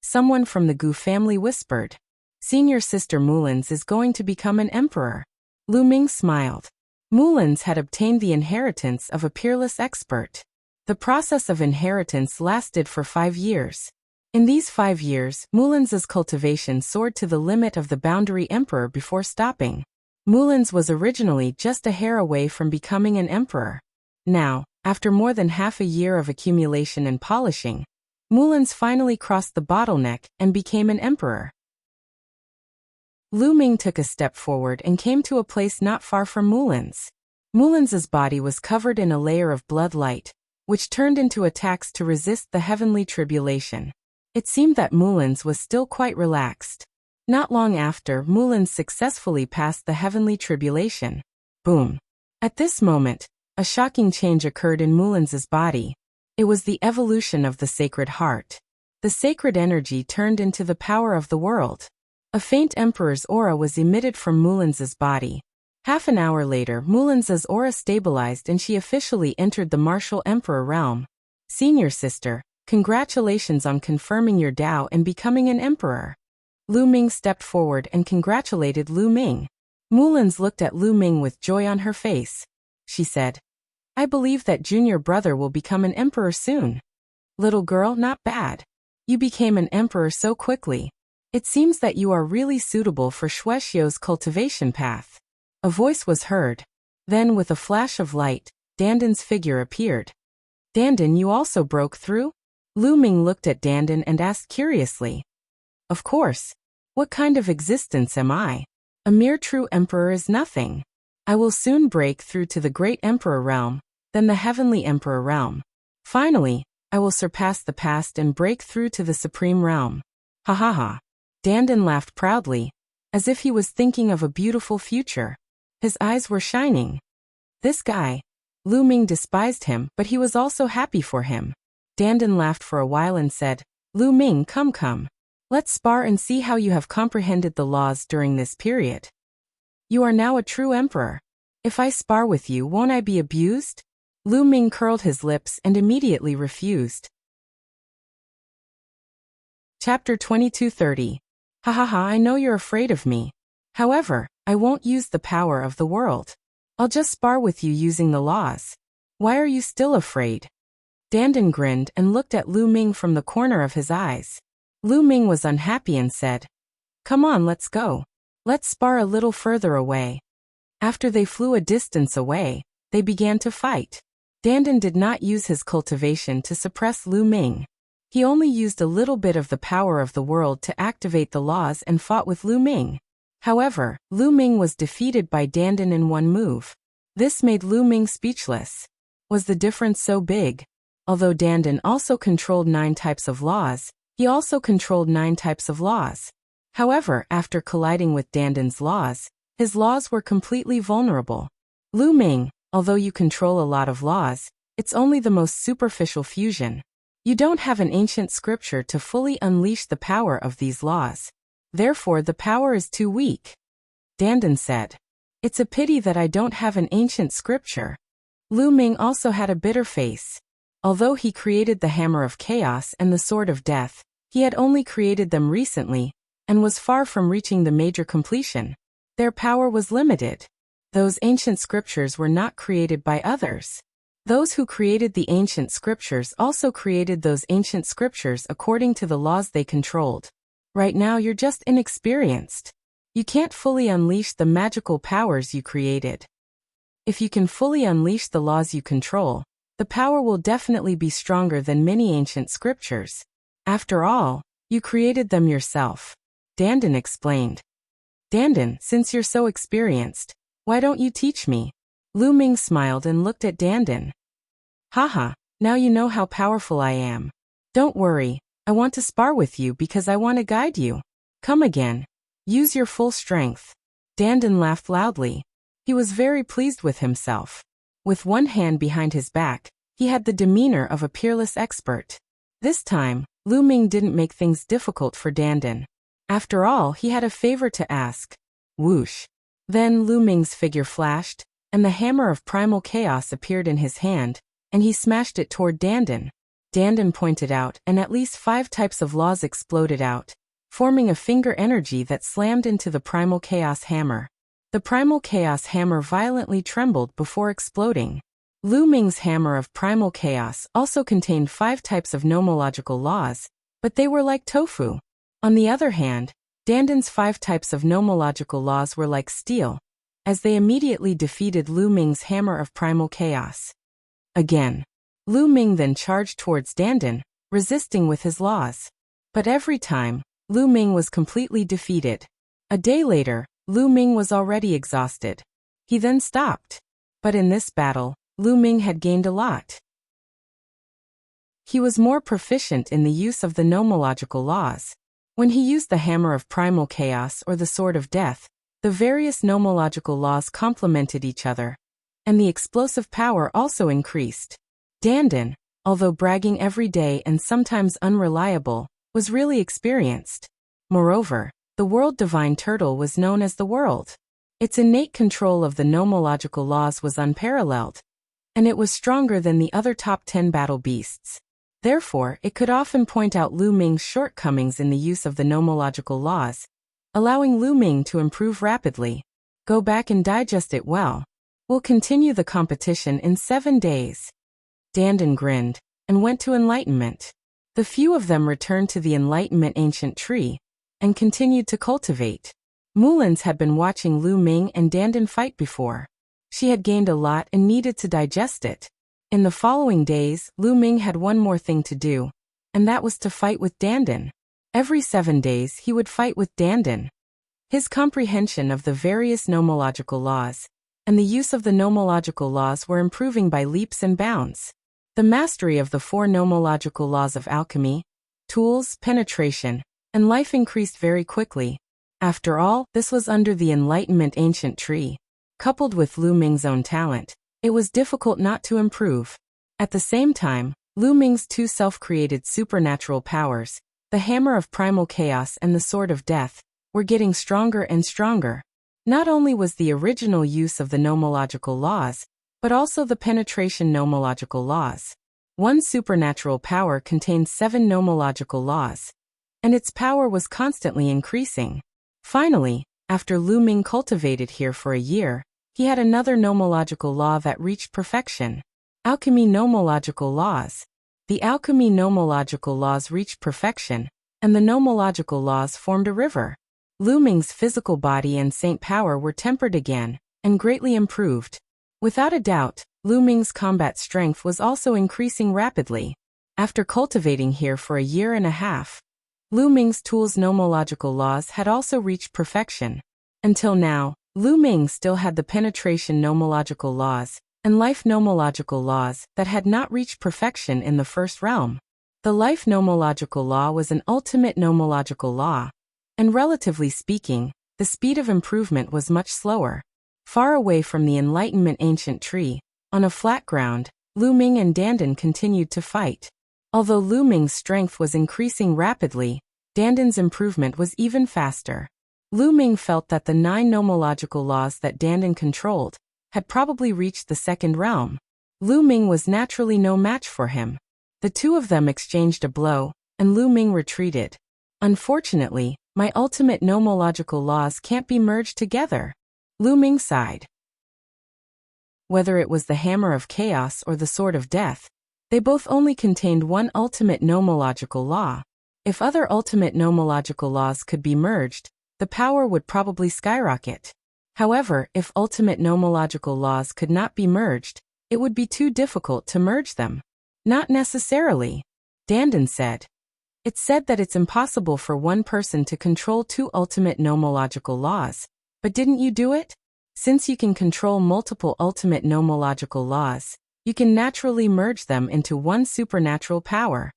Someone from the Gu family whispered. Senior sister Mulins is going to become an emperor. Lu Ming smiled. Mulins had obtained the inheritance of a peerless expert. The process of inheritance lasted for 5 years. In these 5 years, Mulins's cultivation soared to the limit of the boundary emperor before stopping. Mulins was originally just a hair away from becoming an emperor. Now, after more than half a year of accumulation and polishing, Mulins finally crossed the bottleneck and became an emperor. Lu Ming took a step forward and came to a place not far from Mulins. Mulins's body was covered in a layer of blood light, which turned into attacks to resist the heavenly tribulation. It seemed that Mulins was still quite relaxed. Not long after, Mulins successfully passed the heavenly tribulation. Boom! At this moment, a shocking change occurred in Mulins's body. It was the evolution of the sacred heart. The sacred energy turned into the power of the world. A faint emperor's aura was emitted from Mulins's body. Half an hour later, Mulins's aura stabilized and she officially entered the martial emperor realm. Senior sister, congratulations on confirming your Tao and becoming an emperor. Lu Ming stepped forward and congratulated Lu Ming. Mulins looked at Lu Ming with joy on her face. She said, I believe that junior brother will become an emperor soon. Little girl, not bad. You became an emperor so quickly. It seems that you are really suitable for Shuexiu's cultivation path. A voice was heard. Then with a flash of light, Dandan's figure appeared. Dandan, you also broke through? Lu Ming looked at Dandan and asked curiously. Of course. What kind of existence am I? A mere true emperor is nothing. I will soon break through to the great emperor realm, then the heavenly emperor realm. Finally, I will surpass the past and break through to the supreme realm. Ha ha ha. Dandan laughed proudly, as if he was thinking of a beautiful future. His eyes were shining. This guy. Lu Ming despised him, but he was also happy for him. Dandan laughed for a while and said, Lu Ming, come. Let's spar and see how you have comprehended the laws during this period. You are now a true emperor. If I spar with you, won't I be abused? Lu Ming curled his lips and immediately refused. Chapter 2230. Ha ha ha, I know you're afraid of me. However, I won't use the power of the world. I'll just spar with you using the laws. Why are you still afraid? Dandan grinned and looked at Lu Ming from the corner of his eyes. Lu Ming was unhappy and said, "Come on, let's go. Let's spar a little further away." After they flew a distance away, they began to fight. Dandan did not use his cultivation to suppress Lu Ming. He only used a little bit of the power of the world to activate the laws and fought with Lu Ming. However, Lu Ming was defeated by Dandan in one move. This made Lu Ming speechless. Was the difference so big? Although Dandan also controlled 9 types of laws, he also controlled 9 types of laws. However, after colliding with Dandan's laws, his laws were completely vulnerable. Lu Ming, although you control a lot of laws, it's only the most superficial fusion. You don't have an ancient scripture to fully unleash the power of these laws. Therefore, the power is too weak. Dandan said, "It's a pity that I don't have an ancient scripture." Lu Ming also had a bitter face. Although he created the Hammer of Chaos and the Sword of Death, he had only created them recently, and was far from reaching the major completion. Their power was limited. Those ancient scriptures were not created by others. Those who created the ancient scriptures also created those ancient scriptures according to the laws they controlled. Right now you're just inexperienced. You can't fully unleash the magical powers you created. If you can fully unleash the laws you control, the power will definitely be stronger than many ancient scriptures. After all, you created them yourself. Dandan explained. Dandan, since you're so experienced, why don't you teach me? Lu Ming smiled and looked at Dandan. Haha, now you know how powerful I am. Don't worry, I want to spar with you because I want to guide you. Come again. Use your full strength. Dandan laughed loudly. He was very pleased with himself. With one hand behind his back, he had the demeanor of a peerless expert. This time, Lu Ming didn't make things difficult for Dandan. After all, he had a favor to ask. Whoosh. Then Lu Ming's figure flashed, and the Hammer of Primal Chaos appeared in his hand, and he smashed it toward Dandan. Dandan pointed out, and at least 5 types of laws exploded out, forming a finger energy that slammed into the Primal Chaos Hammer. The Primal Chaos Hammer violently trembled before exploding. Lu Ming's Hammer of Primal Chaos also contained 5 types of nomological laws, but they were like tofu. On the other hand, Dandan's 5 types of nomological laws were like steel, as they immediately defeated Lu Ming's Hammer of Primal Chaos. Again, Lu Ming then charged towards Dandan, resisting with his laws. But every time, Lu Ming was completely defeated. A day later, Lu Ming was already exhausted. He then stopped. But in this battle, Lu Ming had gained a lot. He was more proficient in the use of the nomological laws. When he used the Hammer of Primal Chaos or the Sword of Death, the various nomological laws complemented each other, and the explosive power also increased. Dandan, although bragging every day and sometimes unreliable, was really experienced. Moreover, the World Divine Turtle was known as the World. Its innate control of the nomological laws was unparalleled, and it was stronger than the other top 10 battle beasts. Therefore, it could often point out Lu Ming's shortcomings in the use of the nomological laws, allowing Lu Ming to improve rapidly. Go back and digest it well. We'll continue the competition in 7 days. Dandan grinned, and went to Enlightenment. The few of them returned to the Enlightenment ancient tree, and continued to cultivate. Mulins had been watching Lu Ming and Dandan fight before. She had gained a lot and needed to digest it. In the following days, Lu Ming had one more thing to do, and that was to fight with Dandan. Every 7 days he would fight with Dandan. His comprehension of the various nomological laws, and the use of the nomological laws were improving by leaps and bounds. The mastery of the 4 nomological laws of alchemy, tools, penetration, and life increased very quickly. After all, this was under the Enlightenment ancient tree. Coupled with Lu Ming's own talent, it was difficult not to improve. At the same time, Lu Ming's 2 self-created supernatural powers, the Hammer of Primal Chaos and the Sword of Death, were getting stronger and stronger. Not only was the original use of the nomological laws, but also the penetration nomological laws. One supernatural power contained 7 nomological laws. and its power was constantly increasing. Finally, after Lu Ming cultivated here for a year, he had another nomological law that reached perfection. Alchemy nomological laws. The alchemy nomological laws reached perfection, and the nomological laws formed a river. Lu Ming's physical body and saint power were tempered again, and greatly improved. Without a doubt, Lu Ming's combat strength was also increasing rapidly. After cultivating here for a year and a half, Lu Ming's tools nomological laws had also reached perfection. Until now, Lu Ming still had the penetration nomological laws and life nomological laws that had not reached perfection in the first realm. The life nomological law was an ultimate nomological law, and relatively speaking, the speed of improvement was much slower. Far away from the Enlightenment ancient tree, on a flat ground, Lu Ming and Dandan continued to fight. Although Lu Ming's strength was increasing rapidly, Dandan's improvement was even faster. Lu Ming felt that the 9 nomological laws that Dandan controlled had probably reached the second realm. Lu Ming was naturally no match for him. The two of them exchanged a blow, and Lu Ming retreated. Unfortunately, my ultimate nomological laws can't be merged together. Lu Ming sighed. Whether it was the Hammer of Chaos or the Sword of Death, they both only contained one ultimate nomological law. If other ultimate nomological laws could be merged, the power would probably skyrocket. However, if ultimate nomological laws could not be merged, it would be too difficult to merge them. Not necessarily, Dandan said. It's said that it's impossible for one person to control 2 ultimate nomological laws. But didn't you do it? Since you can control multiple ultimate nomological laws, you can naturally merge them into one supernatural power.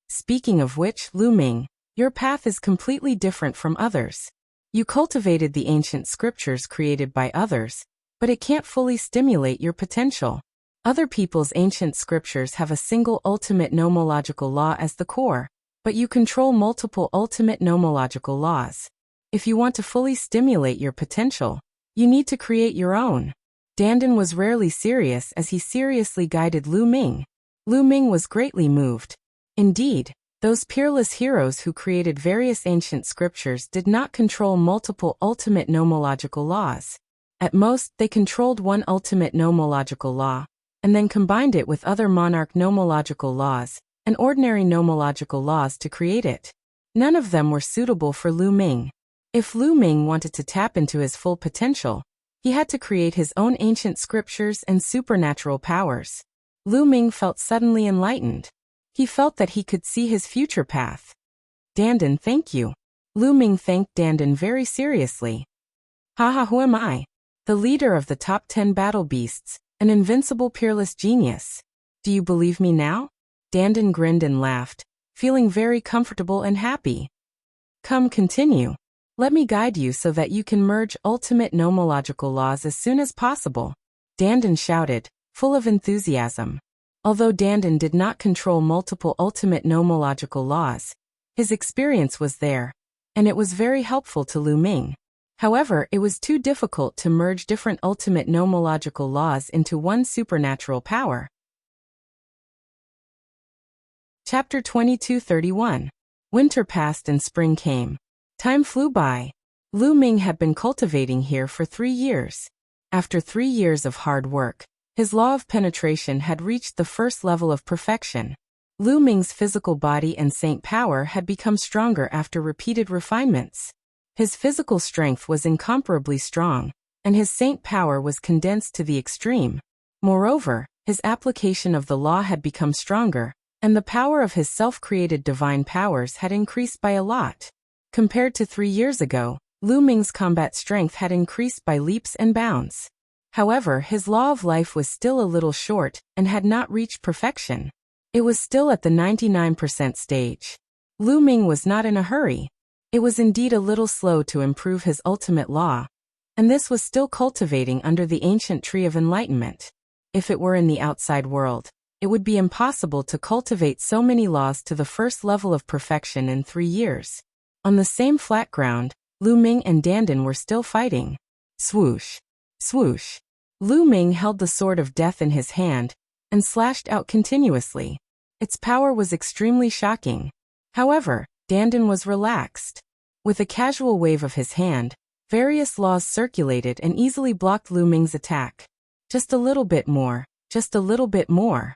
Speaking of which, Lu Ming, your path is completely different from others. You cultivated the ancient scriptures created by others, but it can't fully stimulate your potential. Other people's ancient scriptures have a single ultimate nomological law as the core, but you control multiple ultimate nomological laws. If you want to fully stimulate your potential, you need to create your own. Dandan was rarely serious as he seriously guided Lu Ming. Lu Ming was greatly moved. Indeed, those peerless heroes who created various ancient scriptures did not control multiple ultimate nomological laws. At most, they controlled one ultimate nomological law, and then combined it with other monarch nomological laws and ordinary nomological laws to create it. None of them were suitable for Lu Ming. If Lu Ming wanted to tap into his full potential, he had to create his own ancient scriptures and supernatural powers. Lu Ming felt suddenly enlightened. He felt that he could see his future path. Dandan, thank you. Lu Ming thanked Dandan very seriously. Haha, who am I? The leader of the top 10 battle beasts, an invincible peerless genius. Do you believe me now? Dandan grinned and laughed, feeling very comfortable and happy. Come, continue. Let me guide you so that you can merge ultimate nomological laws as soon as possible. Dandan shouted, full of enthusiasm. Although Dandan did not control multiple ultimate nomological laws, his experience was there, and it was very helpful to Lu Ming. However, it was too difficult to merge different ultimate nomological laws into one supernatural power. Chapter 22:31. Winter passed and spring came. Time flew by. Lu Ming had been cultivating here for 3 years. After 3 years of hard work, his law of penetration had reached the first level of perfection. Lu Ming's physical body and saint power had become stronger after repeated refinements. His physical strength was incomparably strong, and his saint power was condensed to the extreme. Moreover, his application of the law had become stronger, and the power of his self-created divine powers had increased by a lot. Compared to 3 years ago, Lu Ming's combat strength had increased by leaps and bounds. However, his law of life was still a little short and had not reached perfection. It was still at the 99% stage. Lu Ming was not in a hurry. It was indeed a little slow to improve his ultimate law, and this was still cultivating under the ancient tree of enlightenment. If it were in the outside world, it would be impossible to cultivate so many laws to the first level of perfection in 3 years. On the same flat ground, Lu Ming and Dandan were still fighting. Swoosh! Swoosh! Lu Ming held the sword of death in his hand and slashed out continuously. Its power was extremely shocking. However, Dandan was relaxed. With a casual wave of his hand, various laws circulated and easily blocked Lu Ming's attack. Just a little bit more, just a little bit more.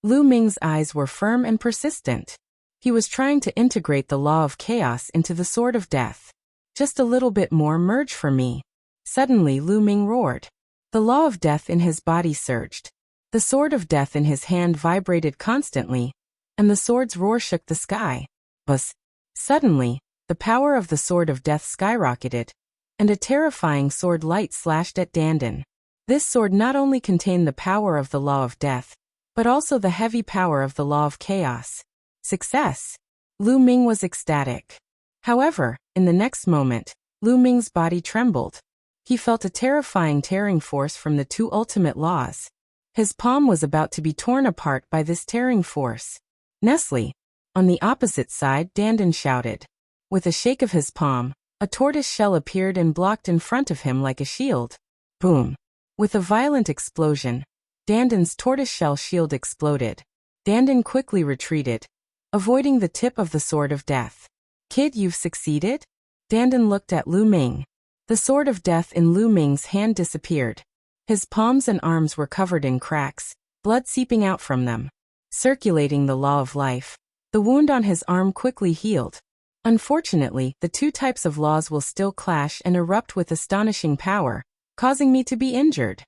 Lu Ming's eyes were firm and persistent. He was trying to integrate the law of chaos into the sword of death. Just a little bit more merge for me. Suddenly Lu Ming roared. The law of death in his body surged. The sword of death in his hand vibrated constantly, and the sword's roar shook the sky. Buzz! Suddenly, the power of the sword of death skyrocketed, and a terrifying sword light slashed at Dandan. This sword not only contained the power of the law of death, but also the heavy power of the law of chaos. Success! Lu Ming was ecstatic. However, in the next moment, Lu Ming's body trembled. He felt a terrifying tearing force from the two ultimate laws. His palm was about to be torn apart by this tearing force. Nestle! On the opposite side, Dandan shouted. With a shake of his palm, a tortoise shell appeared and blocked in front of him like a shield. Boom! With a violent explosion, Dandan's tortoiseshell shield exploded. Dandan quickly retreated, avoiding the tip of the sword of death. Kid, you've succeeded? Dandan looked at Lu Ming. The sword of death in Lu Ming's hand disappeared. His palms and arms were covered in cracks, blood seeping out from them. Circulating the law of life, the wound on his arm quickly healed. Unfortunately, the two types of laws will still clash and erupt with astonishing power, causing me to be injured.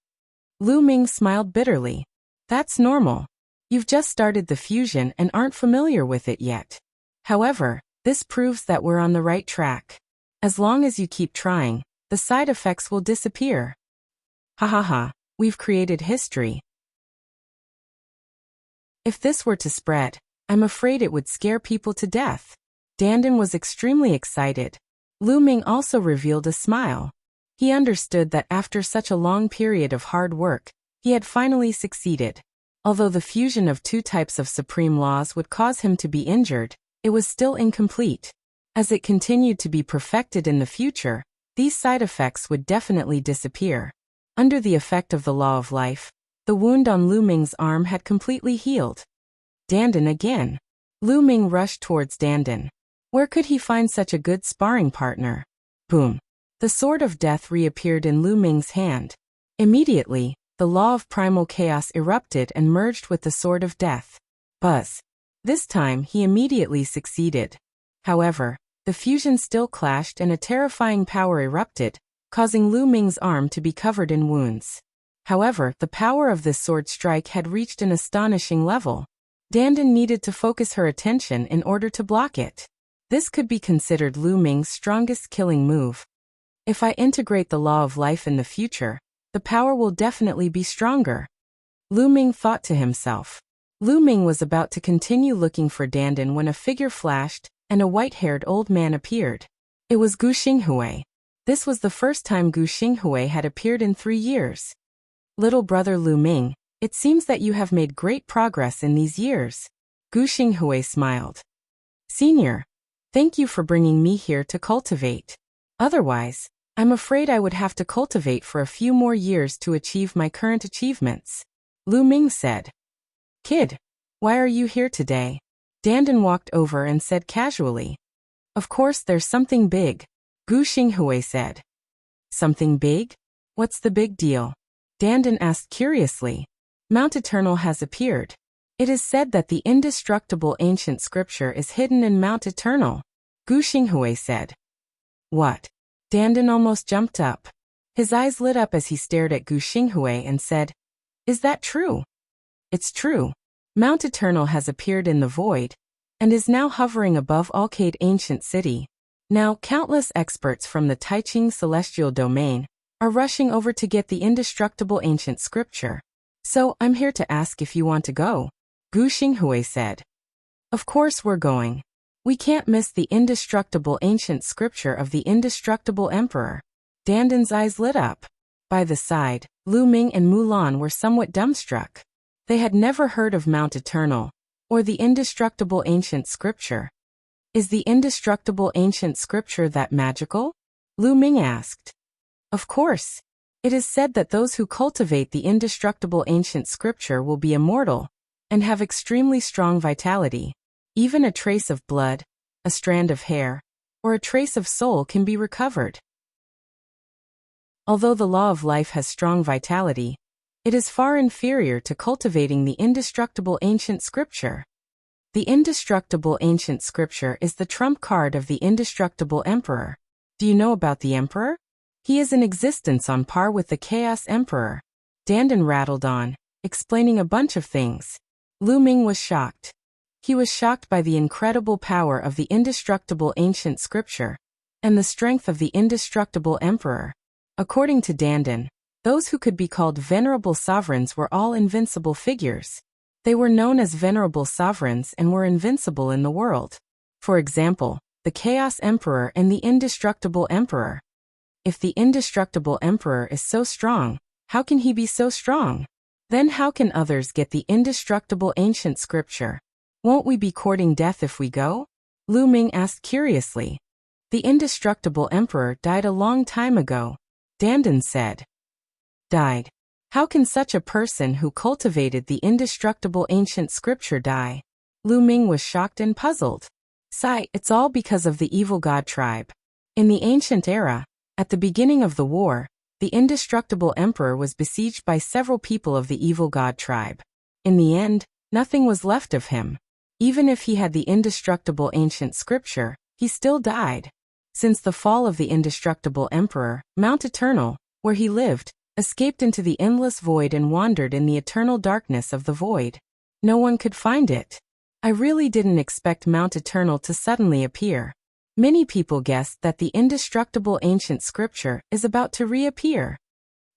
Lu Ming smiled bitterly. That's normal. You've just started the fusion and aren't familiar with it yet. However, this proves that we're on the right track. As long as you keep trying, the side effects will disappear. Ha ha ha, we've created history. If this were to spread, I'm afraid it would scare people to death. Dandan was extremely excited. Lu Ming also revealed a smile. He understood that after such a long period of hard work, he had finally succeeded. Although the fusion of two types of supreme laws would cause him to be injured, it was still incomplete. As it continued to be perfected in the future, these side effects would definitely disappear. Under the effect of the law of life, the wound on Lu Ming's arm had completely healed. Dandan again. Lu Ming rushed towards Dandan. Where could he find such a good sparring partner? Boom! The sword of death reappeared in Lu Ming's hand. Immediately, the law of primal chaos erupted and merged with the sword of death. Buzz! This time he immediately succeeded. However, the fusion still clashed and a terrifying power erupted, causing Lu Ming's arm to be covered in wounds. However, the power of this sword strike had reached an astonishing level. Dandan needed to focus her attention in order to block it. This could be considered Lu Ming's strongest killing move. If I integrate the law of life in the future, the power will definitely be stronger. Lu Ming thought to himself. Lu Ming was about to continue looking for Dandan when a figure flashed, and a white-haired old man appeared. It was Gu Xinghui. This was the first time Gu Xinghui had appeared in 3 years. Little brother Lu Ming, it seems that you have made great progress in these years. Gu Xinghui smiled. Senior, thank you for bringing me here to cultivate. Otherwise, I'm afraid I would have to cultivate for a few more years to achieve my current achievements. Lu Ming said. Kid, why are you here today? Dandan walked over and said casually. Of course there's something big, Gu Xinghui said. Something big? What's the big deal? Dandan asked curiously. Mount Eternal has appeared. It is said that the indestructible ancient scripture is hidden in Mount Eternal, Gu Xinghui said. What? Dandan almost jumped up. His eyes lit up as he stared at Gu Xinghui and said, Is that true? It's true. Mount Eternal has appeared in the void, and is now hovering above Alcade Ancient City. Now, countless experts from the Taiching Celestial Domain are rushing over to get the indestructible ancient scripture. So, I'm here to ask if you want to go, Gu Xinghui said. Of course we're going. We can't miss the indestructible ancient scripture of the indestructible emperor. Dandan's eyes lit up. By the side, Lu Ming and Mulan were somewhat dumbstruck. They had never heard of Mount Eternal, or the indestructible ancient scripture. Is the indestructible ancient scripture that magical? Lu Ming asked. Of course. It is said that those who cultivate the indestructible ancient scripture will be immortal, and have extremely strong vitality. Even a trace of blood, a strand of hair, or a trace of soul can be recovered. Although the law of life has strong vitality, it is far inferior to cultivating the indestructible ancient scripture. The indestructible ancient scripture is the trump card of the indestructible emperor. Do you know about the emperor? He is in existence on par with the chaos emperor. Dandan rattled on, explaining a bunch of things. Lu Ming was shocked. He was shocked by the incredible power of the indestructible ancient scripture and the strength of the indestructible emperor. According to Dandan, those who could be called venerable sovereigns were all invincible figures. They were known as venerable sovereigns and were invincible in the world. For example, the Chaos Emperor and the Indestructible Emperor. If the Indestructible Emperor is so strong, how can he be so strong? Then how can others get the indestructible ancient scripture? Won't we be courting death if we go? Lu Ming asked curiously. The Indestructible Emperor died a long time ago, Dandan said. Died? How can such a person who cultivated the indestructible ancient scripture die? Lu Ming was shocked and puzzled. Sigh, it's all because of the evil god tribe. In the ancient era, at the beginning of the war, the indestructible emperor was besieged by several people of the evil god tribe. In the end, nothing was left of him. Even if he had the indestructible ancient scripture, he still died. Since the fall of the indestructible emperor, Mount Eternal, where he lived, escaped into the endless void and wandered in the eternal darkness of the void. No one could find it. I really didn't expect Mount Eternal to suddenly appear. Many people guessed that the indestructible ancient scripture is about to reappear.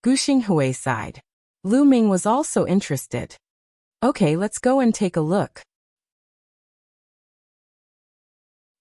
Gu Xinghui sighed. Lu Ming was also interested. Okay, let's go and take a look.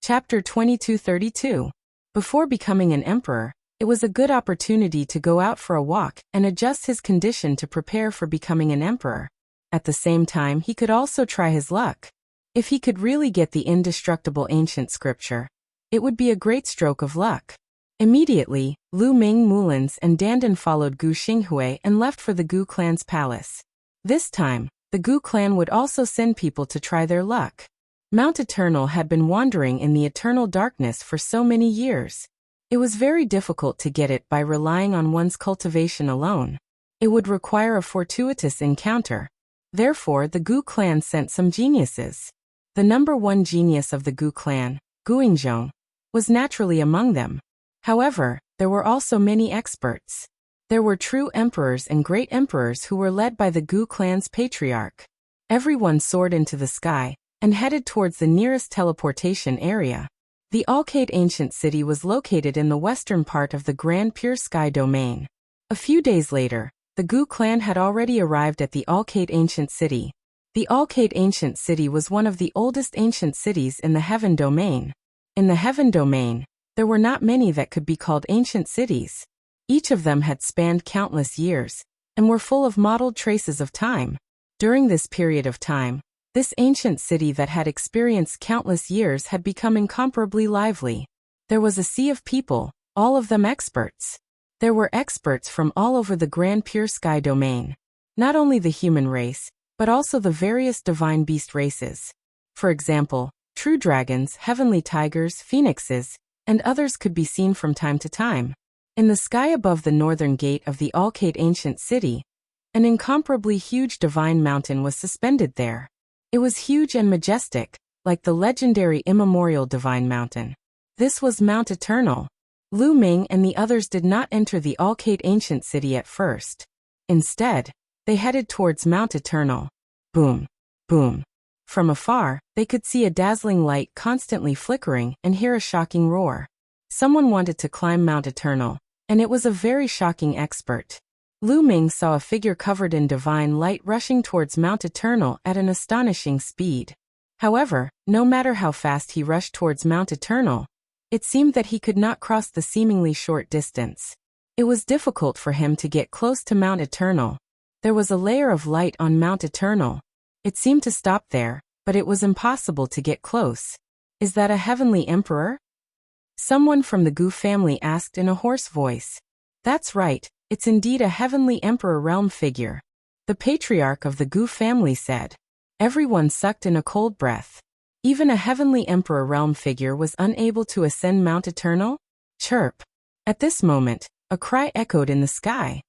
Chapter 2232. Before becoming an emperor, it was a good opportunity to go out for a walk and adjust his condition to prepare for becoming an emperor. At the same time, he could also try his luck. If he could really get the indestructible ancient scripture, it would be a great stroke of luck. Immediately, Lu Ming, Mulins, and Dandan followed Gu Xinghui and left for the Gu clan's palace. This time, the Gu clan would also send people to try their luck. Mount Eternal had been wandering in the eternal darkness for so many years. It was very difficult to get it by relying on one's cultivation alone. It would require a fortuitous encounter. Therefore, the Gu clan sent some geniuses. The number one genius of the Gu clan, Guingzhong, was naturally among them. However, there were also many experts. There were true emperors and great emperors who were led by the Gu clan's patriarch. Everyone soared into the sky and headed towards the nearest teleportation area. The Alcade Ancient City was located in the western part of the Grand Pure Sky domain. A few days later, the Gu clan had already arrived at the Alcade Ancient City. The Alcade Ancient City was one of the oldest ancient cities in the Heaven domain. In the Heaven domain, there were not many that could be called ancient cities. Each of them had spanned countless years, and were full of mottled traces of time. During this period of time, this ancient city that had experienced countless years had become incomparably lively. There was a sea of people, all of them experts. There were experts from all over the Grand Pure Sky domain. Not only the human race, but also the various divine beast races. For example, true dragons, heavenly tigers, phoenixes, and others could be seen from time to time. In the sky above the northern gate of the Alcade Ancient City, an incomparably huge divine mountain was suspended there. It was huge and majestic, like the legendary immemorial divine mountain. This was Mount Eternal. Lu Ming and the others did not enter the Alcade Ancient City at first. Instead, they headed towards Mount Eternal. Boom, boom. From afar, they could see a dazzling light constantly flickering and hear a shocking roar. Someone wanted to climb Mount Eternal, and it was a very shocking expert. Lu Ming saw a figure covered in divine light rushing towards Mount Eternal at an astonishing speed. However, no matter how fast he rushed towards Mount Eternal, it seemed that he could not cross the seemingly short distance. It was difficult for him to get close to Mount Eternal. There was a layer of light on Mount Eternal. It seemed to stop there, but it was impossible to get close. Is that a heavenly emperor? Someone from the Gu family asked in a hoarse voice. That's right. It's indeed a heavenly emperor realm figure. The patriarch of the Gu family said. Everyone sucked in a cold breath. Even a heavenly emperor realm figure was unable to ascend Mount Eternal? Chirp. At this moment, a cry echoed in the sky.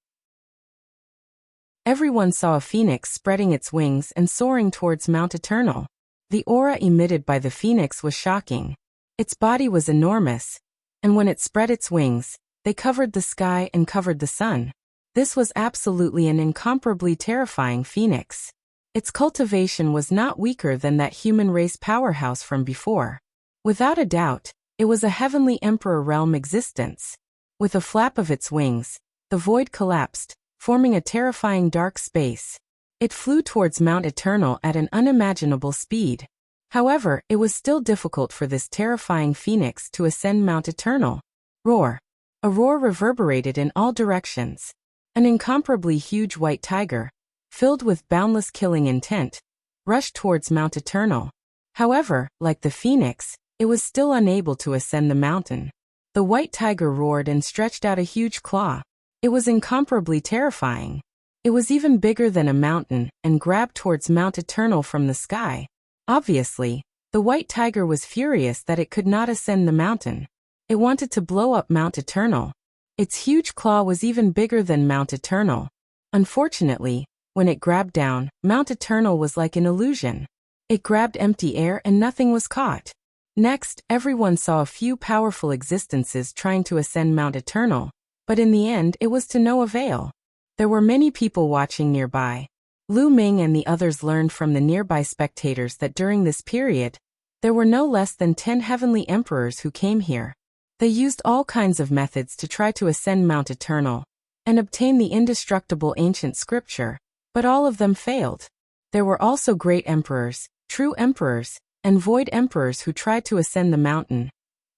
Everyone saw a phoenix spreading its wings and soaring towards Mount Eternal. The aura emitted by the phoenix was shocking. Its body was enormous, and when it spread its wings, they covered the sky and covered the sun. This was absolutely an incomparably terrifying phoenix. Its cultivation was not weaker than that human race powerhouse from before. Without a doubt, it was a heavenly emperor realm existence. With a flap of its wings, the void collapsed, forming a terrifying dark space. It flew towards Mount Eternal at an unimaginable speed. However, it was still difficult for this terrifying phoenix to ascend Mount Eternal. Roar. A roar reverberated in all directions. An incomparably huge white tiger, filled with boundless killing intent, rushed towards Mount Eternal. However, like the phoenix, it was still unable to ascend the mountain. The white tiger roared and stretched out a huge claw. It was incomparably terrifying. It was even bigger than a mountain and grabbed towards Mount Eternal from the sky. Obviously, the white tiger was furious that it could not ascend the mountain. It wanted to blow up Mount Eternal. Its huge claw was even bigger than Mount Eternal. Unfortunately, when it grabbed down, Mount Eternal was like an illusion. It grabbed empty air and nothing was caught. Next, everyone saw a few powerful existences trying to ascend Mount Eternal, but in the end it was to no avail. There were many people watching nearby. Lu Ming and the others learned from the nearby spectators that during this period, there were no less than 10 heavenly emperors who came here. They used all kinds of methods to try to ascend Mount Eternal and obtain the indestructible ancient scripture, but all of them failed. There were also great emperors, true emperors, and void emperors who tried to ascend the mountain,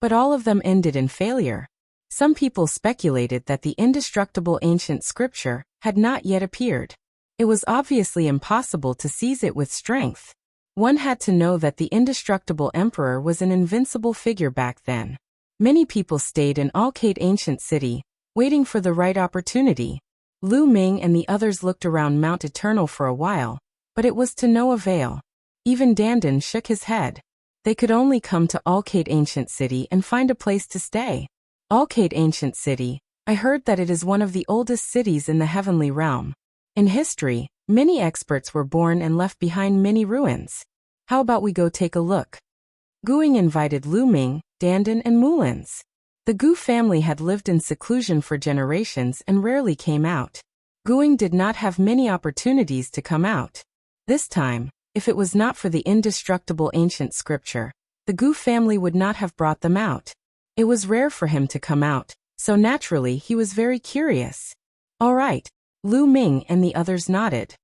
but all of them ended in failure. Some people speculated that the indestructible ancient scripture had not yet appeared. It was obviously impossible to seize it with strength. One had to know that the indestructible emperor was an invincible figure back then. Many people stayed in Alcate Ancient City, waiting for the right opportunity. Lu Ming and the others looked around Mount Eternal for a while, but it was to no avail. Even Dandan shook his head. They could only come to Alcate Ancient City and find a place to stay. Alcate Ancient City, I heard that it is one of the oldest cities in the heavenly realm. In history, many experts were born and left behind many ruins. How about we go take a look? Guing invited Lu Ming, Dandan and Mulins. The Gu family had lived in seclusion for generations and rarely came out. Guing did not have many opportunities to come out. This time, if it was not for the indestructible ancient scripture, the Gu family would not have brought them out. It was rare for him to come out, so naturally he was very curious. All right. Lu Ming and the others nodded.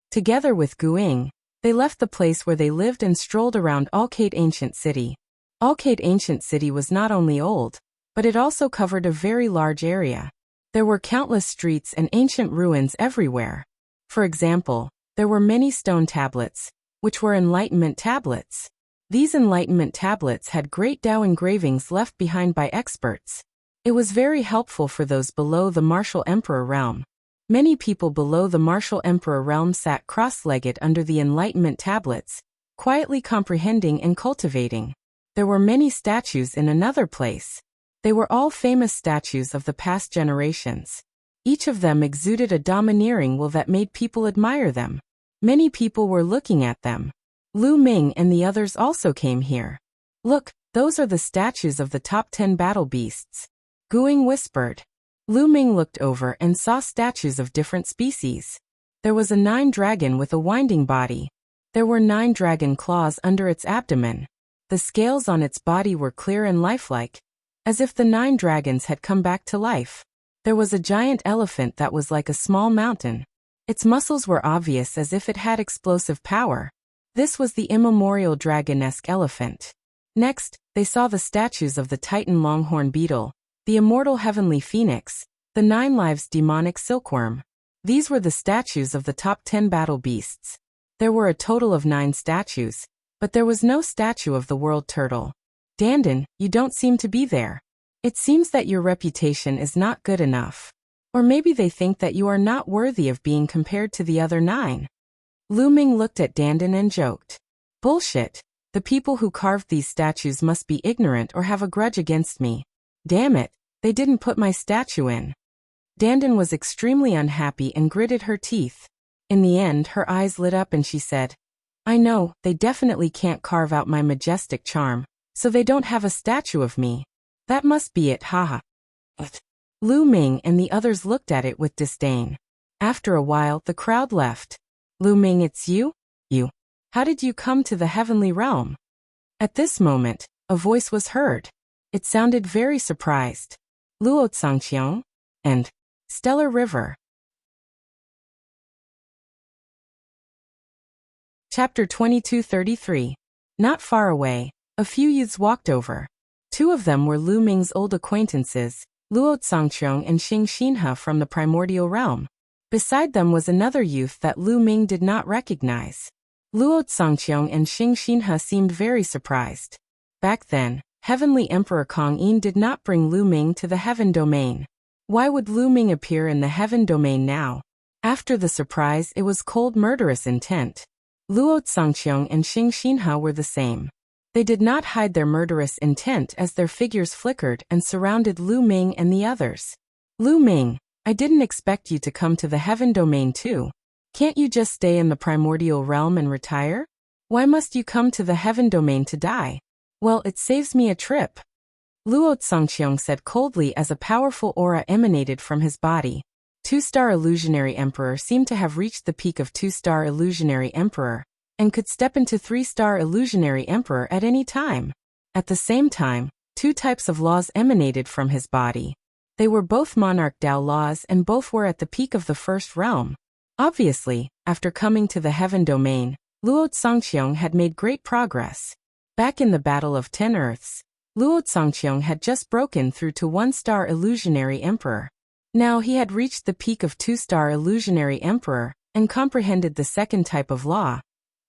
Together with Guing, they left the place where they lived and strolled around Alcate Ancient City. Alcate Ancient City was not only old, but it also covered a very large area. There were countless streets and ancient ruins everywhere. For example, there were many stone tablets, which were enlightenment tablets. These enlightenment tablets had great Tao engravings left behind by experts. It was very helpful for those below the martial emperor realm. Many people below the martial emperor realm sat cross-legged under the enlightenment tablets, quietly comprehending and cultivating. There were many statues in another place. They were all famous statues of the past generations. Each of them exuded a domineering will that made people admire them. Many people were looking at them. Lu Ming and the others also came here. Look, those are the statues of the top 10 battle beasts. Guing whispered. Lu Ming looked over and saw statues of different species. There was a 9 dragon with a winding body. There were 9 dragon claws under its abdomen. The scales on its body were clear and lifelike, as if the 9 dragons had come back to life. There was a giant elephant that was like a small mountain. Its muscles were obvious as if it had explosive power. This was the immemorial dragon-esque elephant. Next, they saw the statues of the Titan longhorn beetle, the immortal heavenly phoenix, the 9 lives demonic silkworm. These were the statues of the top 10 battle beasts. There were a total of 9 statues, but there was no statue of the world turtle. Dandan, you don't seem to be there. It seems that your reputation is not good enough. Or maybe they think that you are not worthy of being compared to the other 9. Lu Ming looked at Dandan and joked. Bullshit. The people who carved these statues must be ignorant or have a grudge against me. Damn it, they didn't put my statue in. Dandan was extremely unhappy and gritted her teeth. In the end, her eyes lit up and she said, I know, they definitely can't carve out my majestic charm, so they don't have a statue of me. That must be it, haha. Lu Ming and the others looked at it with disdain. After a while, the crowd left. Lu Ming, it's you? You. How did you come to the heavenly realm? At this moment, a voice was heard. It sounded very surprised. Luo Tsangqiang and Stellar River. Chapter 2233. Not far away, a few youths walked over. Two of them were Lu Ming's old acquaintances, Luo Tsangqiang and Xing Xinhe from the primordial realm. Beside them was another youth that Lu Ming did not recognize. Luo Tsangqiang and Xing Xinhe seemed very surprised. Back then, Heavenly Emperor Kong Yin did not bring Lu Ming to the heaven domain. Why would Lu Ming appear in the heaven domain now? After the surprise, it was cold murderous intent. Luo Tsangqiang and Xing Xinhe were the same. They did not hide their murderous intent as their figures flickered and surrounded Lu Ming and the others. Lu Ming, I didn't expect you to come to the heaven domain too. Can't you just stay in the primordial realm and retire? Why must you come to the heaven domain to die? Well, it saves me a trip. Luo Tsangqiang said coldly as a powerful aura emanated from his body. Two-star illusionary emperor seemed to have reached the peak of two-star illusionary emperor, and could step into three-star illusionary emperor at any time. At the same time, two types of laws emanated from his body. They were both monarch Dao laws and both were at the peak of the first realm. Obviously, after coming to the heaven domain, Luo Tsangqiang had made great progress. Back in the Battle of 10 Earths, Luo Tsangqiang had just broken through to one-star illusionary emperor. Now he had reached the peak of two-star illusionary emperor and comprehended the second type of law,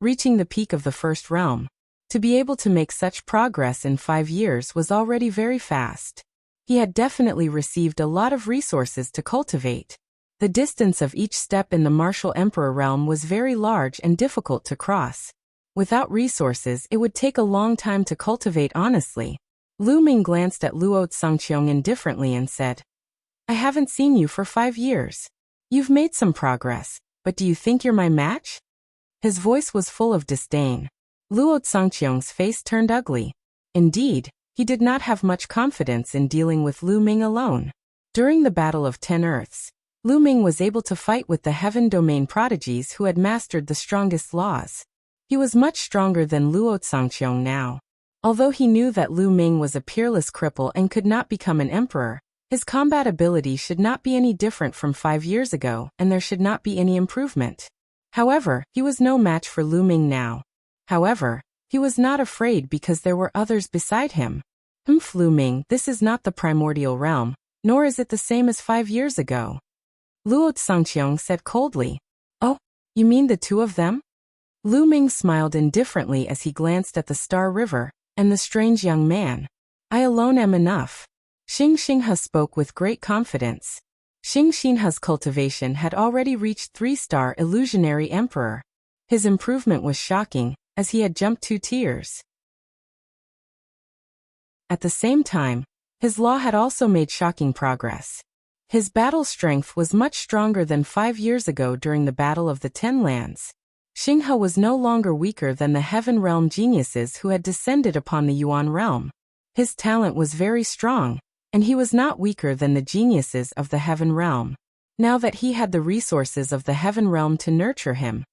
reaching the peak of the first realm. To be able to make such progress in 5 years was already very fast. He had definitely received a lot of resources to cultivate. The distance of each step in the martial emperor realm was very large and difficult to cross. Without resources, it would take a long time to cultivate honestly. Lu Ming glanced at Luo Tsangqiang indifferently and said, I haven't seen you for 5 years. You've made some progress, but do you think you're my match? His voice was full of disdain. Luo Tsangqiang's face turned ugly. Indeed, he did not have much confidence in dealing with Lu Ming alone. During the Battle of 10 Earths, Lu Ming was able to fight with the heaven domain prodigies who had mastered the strongest laws. He was much stronger than Luo Tsangqiang now. Although he knew that Lu Ming was a peerless cripple and could not become an emperor, his combat ability should not be any different from 5 years ago and there should not be any improvement. However, he was no match for Lu Ming now. However, he was not afraid because there were others beside him. Lu Ming, this is not the primordial realm, nor is it the same as 5 years ago. Luo Tsangqiang said coldly. Oh, you mean the two of them? Lu Ming smiled indifferently as he glanced at the Star River and the strange young man. I alone am enough. Xing Xinhe spoke with great confidence. Xing Xinhe's cultivation had already reached 3-star illusionary emperor. His improvement was shocking, as he had jumped 2 tiers. At the same time, his law had also made shocking progress. His battle strength was much stronger than 5 years ago during the Battle of the 10 Lands. Xinghe was no longer weaker than the Heaven Realm geniuses who had descended upon the Yuan Realm. His talent was very strong, and he was not weaker than the geniuses of the Heaven Realm. Now that he had the resources of the Heaven Realm to nurture him,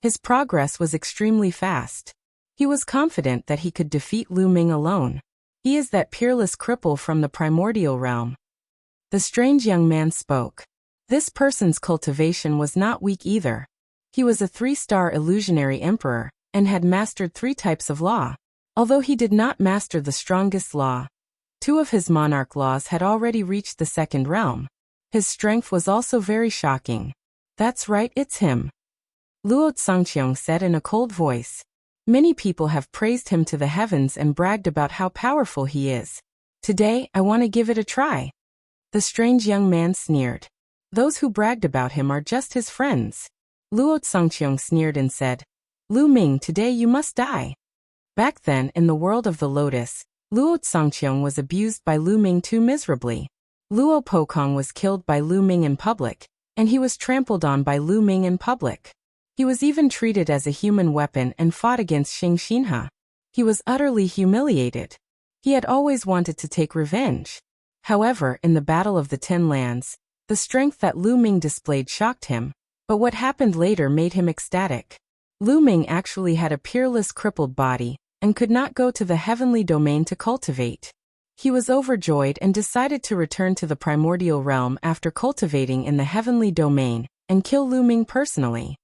his progress was extremely fast. He was confident that he could defeat Lu Ming alone. He is that peerless cripple from the primordial realm. The strange young man spoke. This person's cultivation was not weak either. He was a 3-star illusionary emperor, and had mastered 3 types of law. Although he did not master the strongest law, 2 of his monarch laws had already reached the 2nd realm. His strength was also very shocking. That's right, it's him. Luo Tsangqiang said in a cold voice. Many people have praised him to the heavens and bragged about how powerful he is. Today, I want to give it a try. The strange young man sneered. Those who bragged about him are just his friends. Luo Zongqiong sneered and said, Lu Ming, today you must die. Back then, in the world of the lotus, Luo Zongqiong was abused by Lu Ming too miserably. Luo Pokong was killed by Lu Ming in public, and he was trampled on by Lu Ming in public. He was even treated as a human weapon and fought against Xing Xinhe. He was utterly humiliated. He had always wanted to take revenge. However, in the Battle of the Ten Lands, the strength that Lu Ming displayed shocked him, but what happened later made him ecstatic. Lu Ming actually had a peerless crippled body, and could not go to the heavenly domain to cultivate. He was overjoyed and decided to return to the primordial realm after cultivating in the heavenly domain, and kill Lu Ming personally.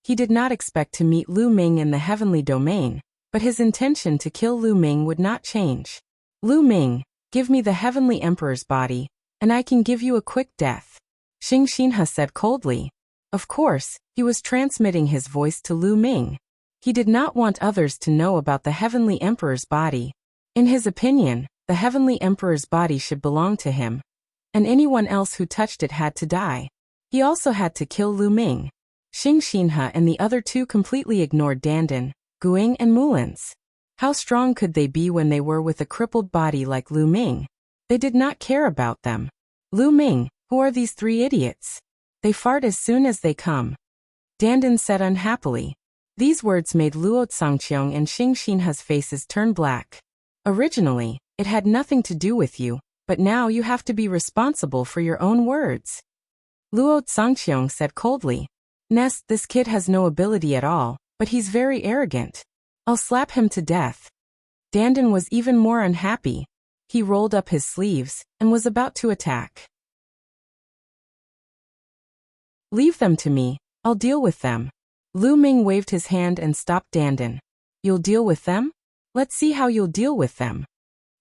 He did not expect to meet Lu Ming in the heavenly domain, but his intention to kill Lu Ming would not change. Lu Ming, give me the heavenly emperor's body, and I can give you a quick death. Xing Xinhe said coldly. Of course, he was transmitting his voice to Lu Ming. He did not want others to know about the heavenly emperor's body. In his opinion, the heavenly emperor's body should belong to him, and anyone else who touched it had to die. He also had to kill Lu Ming. Xing Xinhe and the other two completely ignored Dandan, Guing and Mulins. How strong could they be when they were with a crippled body like Lu Ming? They did not care about them. Lu Ming, who are these three idiots? They fart as soon as they come. Dandan said unhappily. These words made Luo Zongqiong and Xing Xinhe's faces turn black. Originally, it had nothing to do with you, but now you have to be responsible for your own words. Luo Zongqiong said coldly. Nest, this kid has no ability at all, but he's very arrogant. I'll slap him to death. Dandan was even more unhappy. He rolled up his sleeves, and was about to attack. Leave them to me, I'll deal with them. Lu Ming waved his hand and stopped Dandan. You'll deal with them? Let's see how you'll deal with them.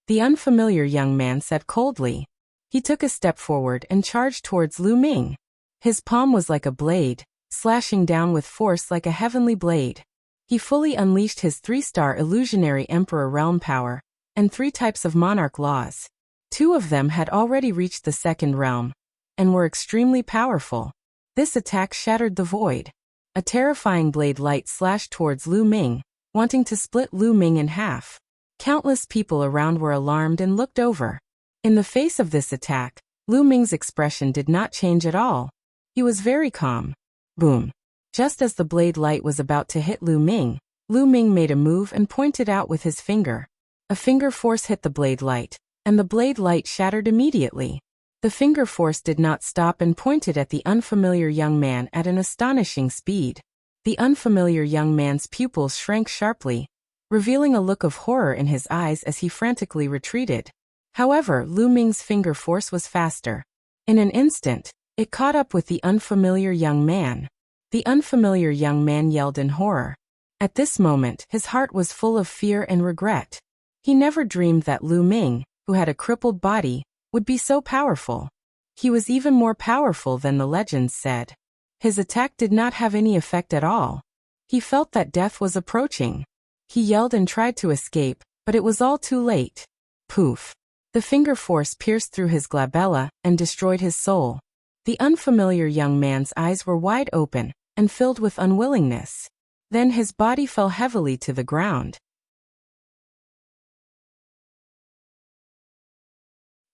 The unfamiliar young man said coldly. He took a step forward and charged towards Lu Ming. His palm was like a blade, slashing down with force like a heavenly blade. He fully unleashed his 3-star illusionary emperor realm power, and 3 types of monarch laws. 2 of them had already reached the 2nd realm, and were extremely powerful. This attack shattered the void. A terrifying blade light slashed towards Lu Ming, wanting to split Lu Ming in half. Countless people around were alarmed and looked over. In the face of this attack, Lu Ming's expression did not change at all. He was very calm. Boom. Just as the blade light was about to hit Lu Ming made a move and pointed out with his finger. A finger force hit the blade light, and the blade light shattered immediately. The finger force did not stop and pointed at the unfamiliar young man at an astonishing speed. The unfamiliar young man's pupils shrank sharply, revealing a look of horror in his eyes as he frantically retreated. However, Lu Ming's finger force was faster. In an instant, it caught up with the unfamiliar young man. The unfamiliar young man yelled in horror. At this moment, his heart was full of fear and regret. He never dreamed that Lu Ming, who had a crippled body, would be so powerful. He was even more powerful than the legends said. His attack did not have any effect at all. He felt that death was approaching. He yelled and tried to escape, but it was all too late. Poof. The finger force pierced through his glabella and destroyed his soul. The unfamiliar young man's eyes were wide open and filled with unwillingness. Then his body fell heavily to the ground.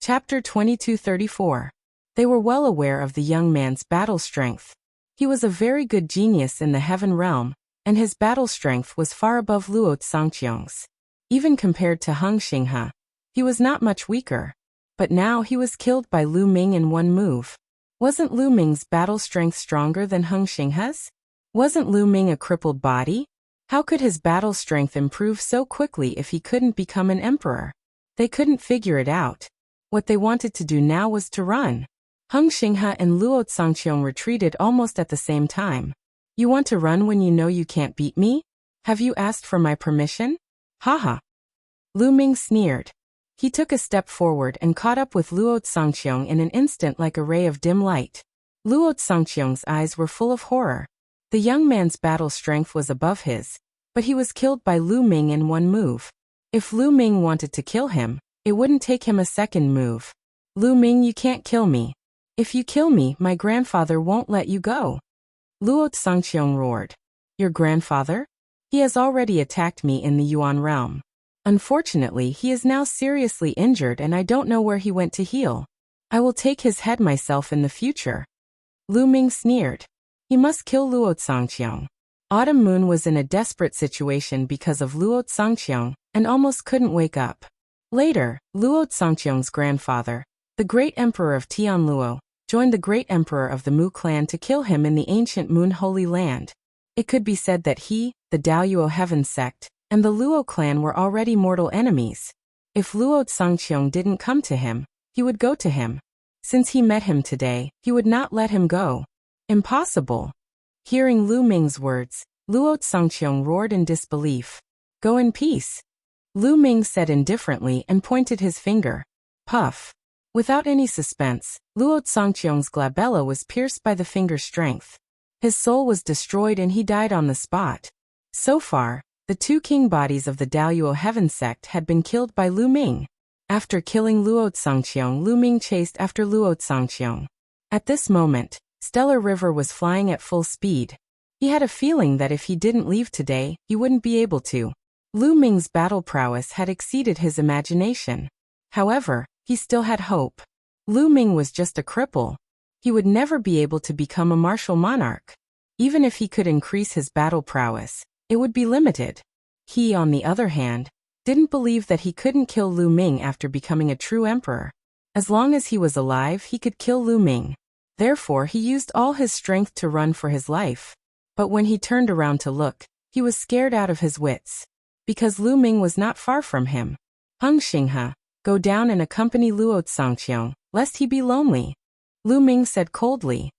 Chapter 2234. They were well aware of the young man's battle strength. He was a very good genius in the heaven realm, and his battle strength was far above Luo Zongqiong's. Even compared to Hung Xinghe, he was not much weaker. But now he was killed by Lu Ming in one move. Wasn't Lu Ming's battle strength stronger than Hung Xinghe's? Wasn't Lu Ming a crippled body? How could his battle strength improve so quickly if he couldn't become an emperor? They couldn't figure it out. What they wanted to do now was to run. Hung Xinghe and Luo Zongqiong retreated almost at the same time. You want to run when you know you can't beat me? Have you asked for my permission? Haha. Lu Ming sneered. He took a step forward and caught up with Luo Zongqiong in an instant like a ray of dim light. Luo Zongqiong's eyes were full of horror. The young man's battle strength was above his, but he was killed by Lu Ming in one move. If Lu Ming wanted to kill him, it wouldn't take him a second move. Lu Ming, you can't kill me. If you kill me, my grandfather won't let you go. Luo Tsangqiong roared. Your grandfather? He has already attacked me in the Yuan realm. Unfortunately, he is now seriously injured and I don't know where he went to heal. I will take his head myself in the future. Lu Ming sneered. He must kill Luo Tsangqiong. Autumn Moon was in a desperate situation because of Luo Tsangqiong and almost couldn't wake up. Later, Luo Tsangqiong's grandfather, the great emperor of Tianluo, joined the great emperor of the Mu clan to kill him in the ancient Moon Holy Land. It could be said that he, the Daoyuo Heaven sect, and the Luo clan were already mortal enemies. If Luo Tsangqiong didn't come to him, he would go to him. Since he met him today, he would not let him go. Impossible. Hearing Lu Ming's words, Luo Tsangqiong roared in disbelief. Go in peace. Lu Ming said indifferently and pointed his finger. Puff. Without any suspense, Luo Tsangqiong's glabella was pierced by the finger's strength. His soul was destroyed and he died on the spot. So far, the two king bodies of the Daoyuo Heaven sect had been killed by Lu Ming. After killing Luo Tsangqiong, Lu Ming chased after Luo Tsangqiong. At this moment, Stellar River was flying at full speed. He had a feeling that if he didn't leave today, he wouldn't be able to. Lu Ming's battle prowess had exceeded his imagination. However, he still had hope. Lu Ming was just a cripple. He would never be able to become a martial monarch. Even if he could increase his battle prowess, it would be limited. He, on the other hand, didn't believe that he couldn't kill Lu Ming after becoming a true emperor. As long as he was alive, he could kill Lu Ming. Therefore, he used all his strength to run for his life. But when he turned around to look, he was scared out of his wits. Because Lu Ming was not far from him. Hung Xinghe, go down and accompany Luo Tsangqiong, lest he be lonely. Lu Ming said coldly.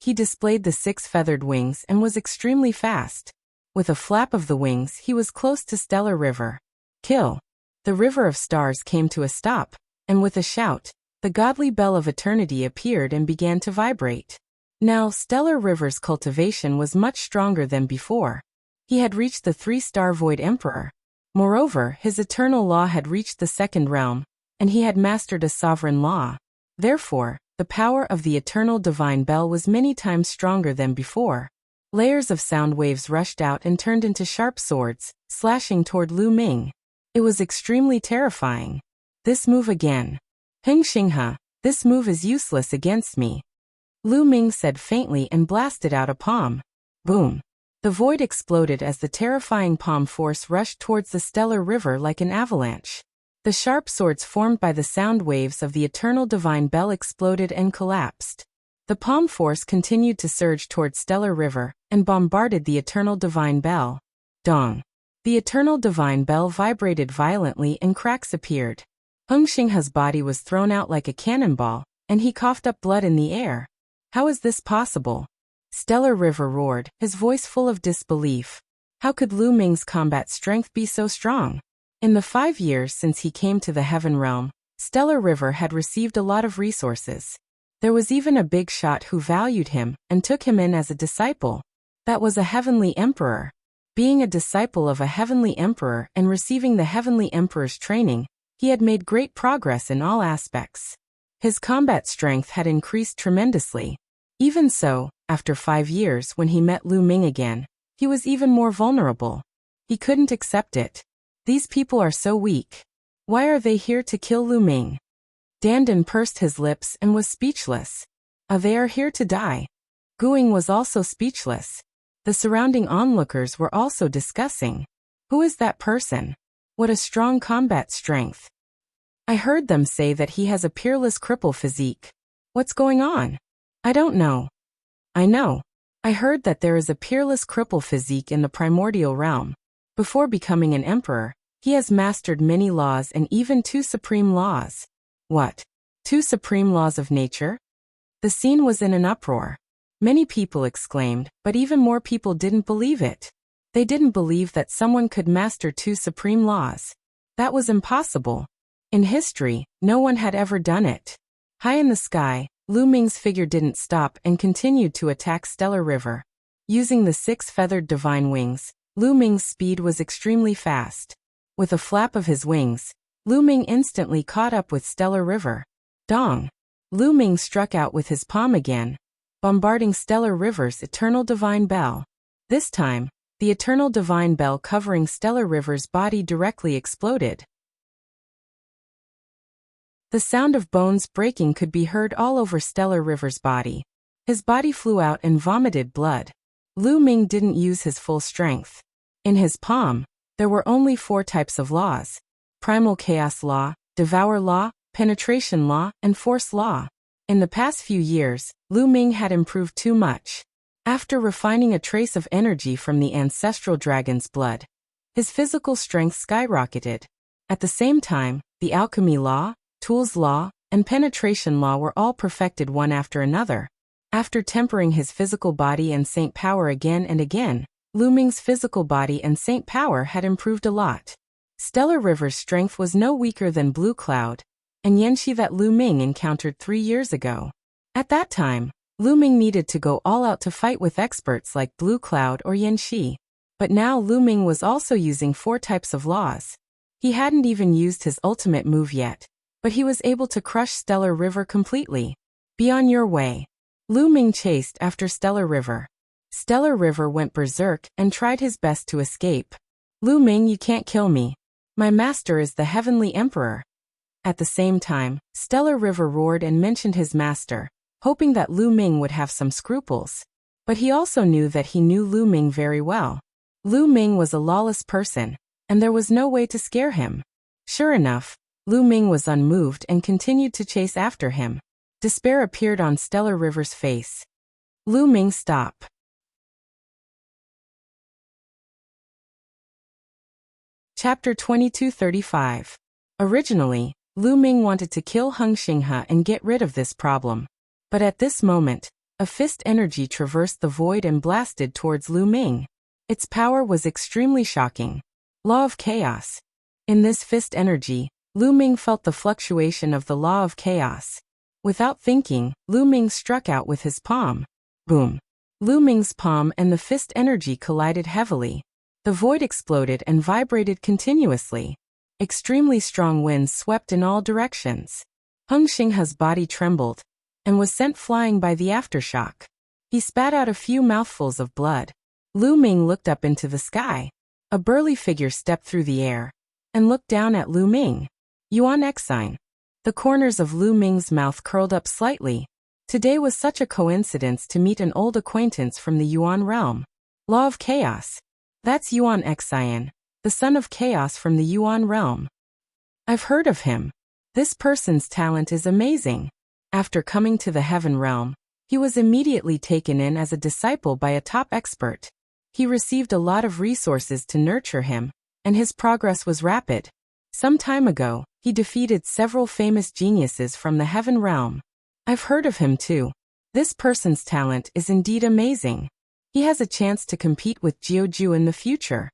He displayed the 6 feathered wings and was extremely fast. With a flap of the wings, he was close to Stellar River. Kill. The River of Stars came to a stop, and with a shout, the godly bell of eternity appeared and began to vibrate. Now, Stellar River's cultivation was much stronger than before. He had reached the 3-star Void Emperor. Moreover, his eternal law had reached the 2nd realm, and he had mastered a sovereign law. Therefore, the power of the eternal divine bell was many times stronger than before. Layers of sound waves rushed out and turned into sharp swords, slashing toward Lu Ming. It was extremely terrifying. This move again. Hung Xinghe, this move is useless against me. Lu Ming said faintly and blasted out a palm. Boom. The void exploded as the terrifying palm force rushed towards the Stellar River like an avalanche. The sharp swords formed by the sound waves of the eternal divine bell exploded and collapsed. The palm force continued to surge towards Stellar River and bombarded the eternal divine bell. Dong. The eternal divine bell vibrated violently and cracks appeared. Hung Xinghe's body was thrown out like a cannonball, and he coughed up blood in the air. How is this possible? Stellar River roared, his voice full of disbelief. How could Lu Ming's combat strength be so strong? In the 5 years since he came to the Heaven Realm, Stellar River had received a lot of resources. There was even a big shot who valued him and took him in as a disciple. That was a heavenly emperor. Being a disciple of a heavenly emperor and receiving the heavenly emperor's training, he had made great progress in all aspects. His combat strength had increased tremendously. Even so, after 5 years when he met Lu Ming again, he was even more vulnerable. He couldn't accept it. These people are so weak. Why are they here to kill Lu Ming? Dandan pursed his lips and was speechless. They are here to die. Guing was also speechless. The surrounding onlookers were also discussing. Who is that person? What a strong combat strength. I heard them say that he has a peerless cripple physique. What's going on? I don't know. I know. I heard that there is a peerless cripple physique in the primordial realm. Before becoming an emperor, he has mastered many laws and even 2 supreme laws. What? 2 supreme laws of nature? The scene was in an uproar. Many people exclaimed, but even more people didn't believe it. They didn't believe that someone could master 2 supreme laws. That was impossible. In history, no one had ever done it. High in the sky, Lu Ming's figure didn't stop and continued to attack Stellar River. Using the 6 feathered divine wings, Lu Ming's speed was extremely fast. With a flap of his wings, Lu Ming instantly caught up with Stellar River. Dong! Lu Ming struck out with his palm again. bombarding stellar river's eternal divine bell. This time, the eternal divine bell covering stellar river's body directly exploded. The sound of bones breaking could be heard all over stellar river's body. His body flew out and vomited blood. Lu Ming didn't use his full strength. In his palm, there were only 4 types of laws: primal chaos law, devour law, penetration law, and force law. In the past few years, Lu Ming had improved too much. After refining a trace of energy from the ancestral dragon's blood, his physical strength skyrocketed. At the same time, the alchemy law, tools law, and penetration law were all perfected one after another. After tempering his physical body and saint power again and again, Lu Ming's physical body and saint power had improved a lot. Stellar River's strength was no weaker than Blue Cloud and Yanxi that Lu Ming encountered 3 years ago. At that time, Lu Ming needed to go all out to fight with experts like Blue Cloud or Yanxi. But now Lu Ming was also using 4 types of laws. He hadn't even used his ultimate move yet, but he was able to crush Stellar River completely. Be on your way. Lu Ming chased after Stellar River. Stellar River went berserk and tried his best to escape. Lu Ming, you can't kill me. My master is the Heavenly Emperor. At the same time, Stellar River roared and mentioned his master, hoping that Lu Ming would have some scruples. But he also knew that he knew Lu Ming very well. Lu Ming was a lawless person, and there was no way to scare him. Sure enough, Lu Ming was unmoved and continued to chase after him. Despair appeared on Stellar River's face. Lu Ming, stop. Chapter 2235. Originally, Lu Ming wanted to kill Heng Xinghe and get rid of this problem. But at this moment, a fist energy traversed the void and blasted towards Lu Ming. Its power was extremely shocking. Law of Chaos. In this fist energy, Lu Ming felt the fluctuation of the law of chaos. Without thinking, Lu Ming struck out with his palm. Boom. Lu Ming's palm and the fist energy collided heavily. The void exploded and vibrated continuously. Extremely strong winds swept in all directions. Heng Xinghe's body trembled and was sent flying by the aftershock. He spat out a few mouthfuls of blood. Lu Ming looked up into the sky. A burly figure stepped through the air and looked down at Lu Ming. Yuan X sign. The corners of Lu Ming's mouth curled up slightly. Today was such a coincidence to meet an old acquaintance from the Yuan realm. Law of Chaos. That's Yuan Xian, the son of chaos from the Yuan realm. I've heard of him. This person's talent is amazing. After coming to the Heaven realm, he was immediately taken in as a disciple by a top expert. He received a lot of resources to nurture him, and his progress was rapid. Some time ago, he defeated several famous geniuses from the Heaven realm. I've heard of him too. This person's talent is indeed amazing. He has a chance to compete with Jiuju in the future.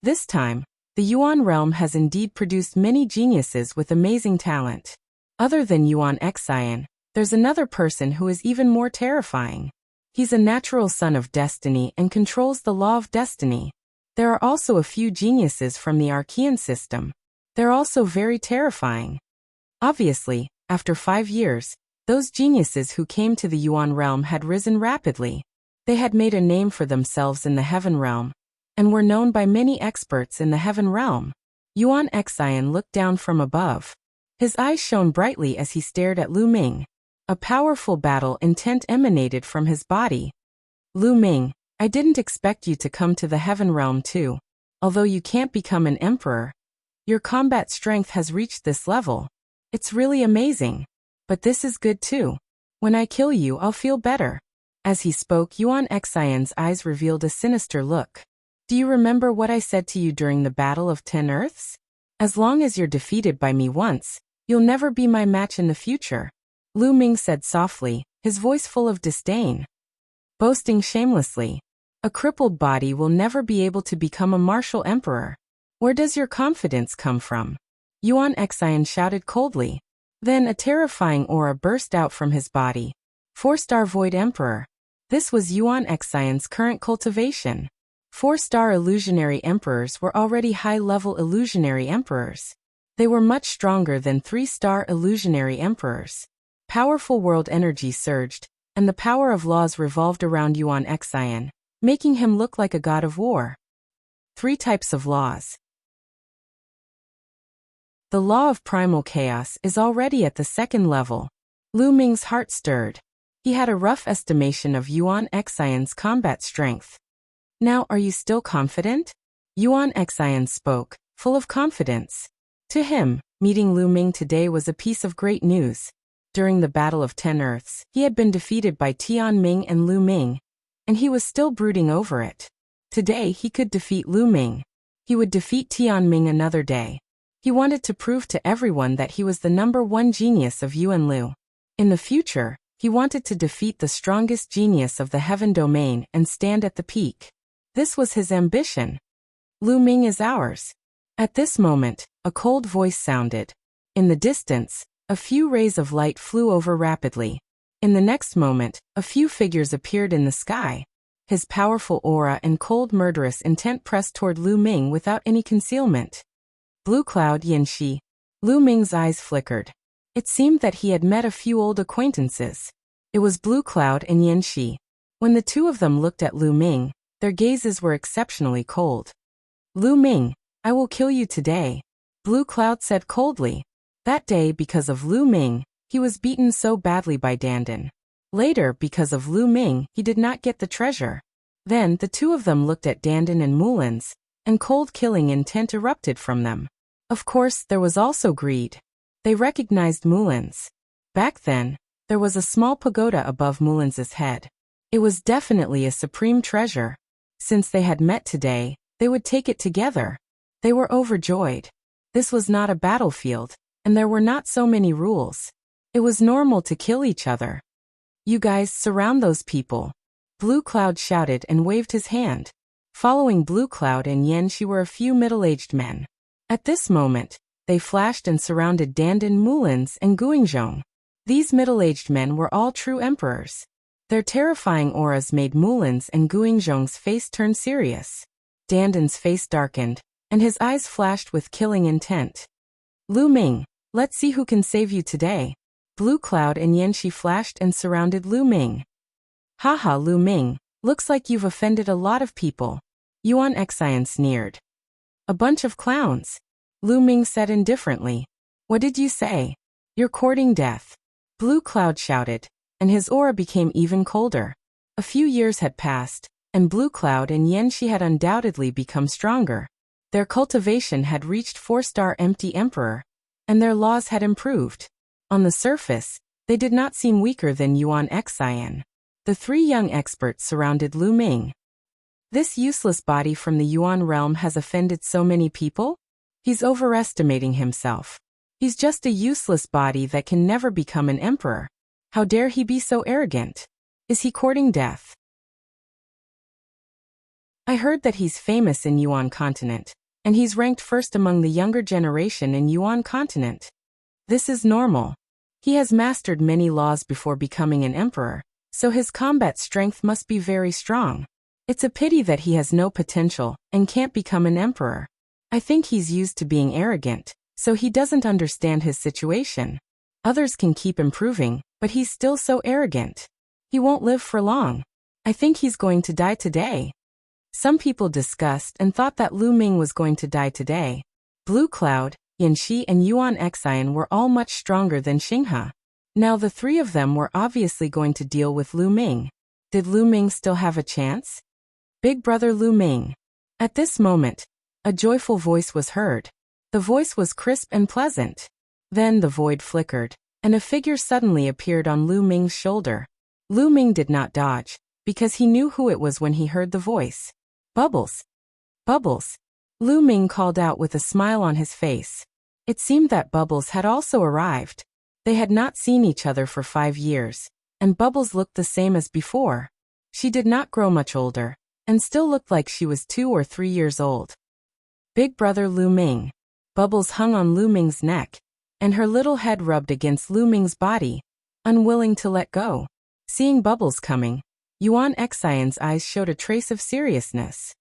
This time, the Yuan realm has indeed produced many geniuses with amazing talent. Other than Yuan Xian, there's another person who is even more terrifying. He's a natural son of destiny and controls the law of destiny. There are also a few geniuses from the Archean system. They're also very terrifying. Obviously, after 5 years, those geniuses who came to the Yuan realm had risen rapidly. They had made a name for themselves in the Heaven realm, and were known by many experts in the Heaven realm. Yuan Xian looked down from above. His eyes shone brightly as he stared at Lu Ming. A powerful battle intent emanated from his body. Lu Ming, I didn't expect you to come to the Heaven realm too. Although you can't become an emperor, your combat strength has reached this level. It's really amazing. But this is good too. When I kill you, I'll feel better. As he spoke, Yuan Xian's eyes revealed a sinister look. Do you remember what I said to you during the Battle of 10 Earths? As long as you're defeated by me once, you'll never be my match in the future. Lu Ming said softly, his voice full of disdain. Boasting shamelessly. A crippled body will never be able to become a martial emperor. Where does your confidence come from? Yuan Xian shouted coldly. Then a terrifying aura burst out from his body. 4-star Void Emperor. This was Yuan Xian's current cultivation. 4-star illusionary emperors were already high-level illusionary emperors. They were much stronger than 3-star illusionary emperors. Powerful world energy surged, and the power of laws revolved around Yuan Xian, making him look like a god of war. 3 types of laws. The law of primal chaos is already at the 2nd level. Lu Ming's heart stirred. He had a rough estimation of Yuan Xian's combat strength. Now, are you still confident? Yuan Xian spoke, full of confidence. To him, meeting Lu Ming today was a piece of great news. During the Battle of 10 Earths, he had been defeated by Tian Ming and Lu Ming, and he was still brooding over it. Today he could defeat Lu Ming. He would defeat Tian Ming another day. He wanted to prove to everyone that he was the #1 genius of Yuan Lu. In the future, he wanted to defeat the strongest genius of the heaven domain and stand at the peak. This was his ambition. Lu Ming is ours. At this moment, a cold voice sounded. In the distance, a few rays of light flew over rapidly. In the next moment, a few figures appeared in the sky. His powerful aura and cold murderous intent pressed toward Lu Ming without any concealment. Blue Cloud Yanxi. Lu Ming's eyes flickered. It seemed that he had met a few old acquaintances. It was Blue Cloud and Yanxi. When the two of them looked at Lu Ming, their gazes were exceptionally cold. Lu Ming, I will kill you today, Blue Cloud said coldly. That day, because of Lu Ming, he was beaten so badly by Dandan. Later, because of Lu Ming, he did not get the treasure. Then the two of them looked at Dandan and Mulan's, and cold killing intent erupted from them. Of course, there was also greed. They recognized Mulan's. Back then, there was a small pagoda above Mulan's head. It was definitely a supreme treasure. Since they had met today, they would take it together. They were overjoyed. This was not a battlefield, and there were not so many rules. It was normal to kill each other. You guys surround those people. Blue Cloud shouted and waved his hand. Following Blue Cloud and Yanxi were a few middle-aged men. At this moment, they flashed and surrounded Dandan, Mulan's, and Guangzhong. These middle-aged men were all true emperors. Their terrifying auras made Mulan's and Guangzhong's face turn serious. Dandan's face darkened, and his eyes flashed with killing intent. Lu Ming, let's see who can save you today. Blue Cloud and Yanxi flashed and surrounded Lu Ming. Haha, Lu Ming, looks like you've offended a lot of people. Yuan Xian sneered. A bunch of clowns. Lu Ming said indifferently. What did you say? You're courting death. Blue Cloud shouted, and his aura became even colder. A few years had passed, and Blue Cloud and Yanxi had undoubtedly become stronger. Their cultivation had reached 4-star empty emperor, and their laws had improved. On the surface, they did not seem weaker than Yuan Xian. The 3 young experts surrounded Lu Ming. This useless body from the Yuan realm has offended so many people? He's overestimating himself. He's just a useless body that can never become an emperor. How dare he be so arrogant? Is he courting death? I heard that he's famous in Yuan continent, and he's ranked first among the younger generation in Yuan continent. This is normal. He has mastered many laws before becoming an emperor, so his combat strength must be very strong. It's a pity that he has no potential and can't become an emperor. I think he's used to being arrogant, so he doesn't understand his situation. Others can keep improving, but he's still so arrogant. He won't live for long. I think he's going to die today. Some people discussed and thought that Lu Ming was going to die today. Blue Cloud, Yanxi and Yuan Xian were all much stronger than Xinghe. Now the 3 of them were obviously going to deal with Lu Ming. Did Lu Ming still have a chance? Big brother Lu Ming. At this moment, a joyful voice was heard. The voice was crisp and pleasant. Then the void flickered, and a figure suddenly appeared on Lu Ming's shoulder. Lu Ming did not dodge, because he knew who it was when he heard the voice. Bubbles. Bubbles. Lu Ming called out with a smile on his face. It seemed that Bubbles had also arrived. They had not seen each other for 5 years, and Bubbles looked the same as before. She did not grow much older, and still looked like she was 2 or 3 years old. Big brother Lu Ming. Bubbles hung on Lu Ming's neck, and her little head rubbed against Lu Ming's body, unwilling to let go. Seeing Bubbles coming, Yuan Xian's eyes showed a trace of seriousness.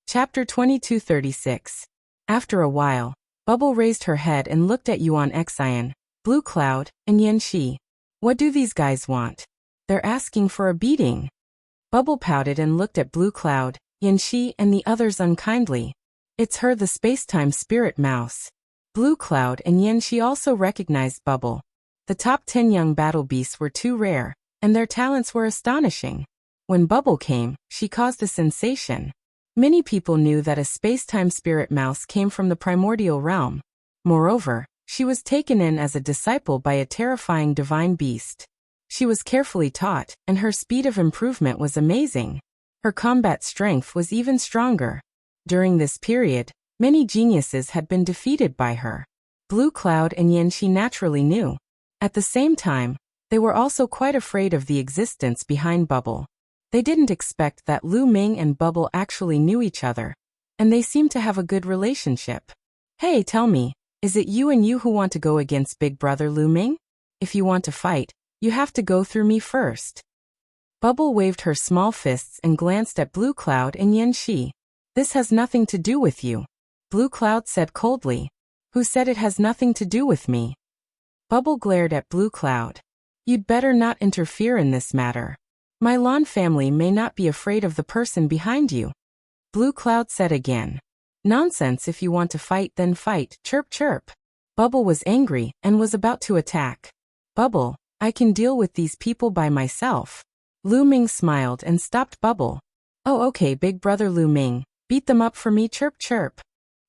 Chapter 2236. After a while, Bubble raised her head and looked at Yuan Xian, Blue Cloud, and Yan Shi. What do these guys want? They're asking for a beating. Bubble pouted and looked at Blue Cloud, Yan Shi, and the others unkindly. It's her, the space-time spirit mouse. Blue Cloud and Yan Shi also recognized Bubble. The top 10 young battle beasts were too rare, and their talents were astonishing. When Bubble came, she caused a sensation. Many people knew that a space-time spirit mouse came from the primordial realm. Moreover, she was taken in as a disciple by a terrifying divine beast. She was carefully taught, and her speed of improvement was amazing. Her combat strength was even stronger. During this period, many geniuses had been defeated by her. Blue Cloud and Yan Shi naturally knew. At the same time, they were also quite afraid of the existence behind Bubble. They didn't expect that Lu Ming and Bubble actually knew each other, and they seemed to have a good relationship. Hey, tell me, is it you and you who want to go against Big Brother Lu Ming? If you want to fight, you have to go through me first. Bubble waved her small fists and glanced at Blue Cloud and Yan Shi. This has nothing to do with you. Blue Cloud said coldly. Who said it has nothing to do with me? Bubble glared at Blue Cloud. You'd better not interfere in this matter. My Lan family may not be afraid of the person behind you. Blue Cloud said again. Nonsense, if you want to fight then fight, chirp chirp. Bubble was angry and was about to attack. Bubble, I can deal with these people by myself. Lu Ming smiled and stopped Bubble. Oh okay, Big Brother Lu Ming, beat them up for me, chirp chirp.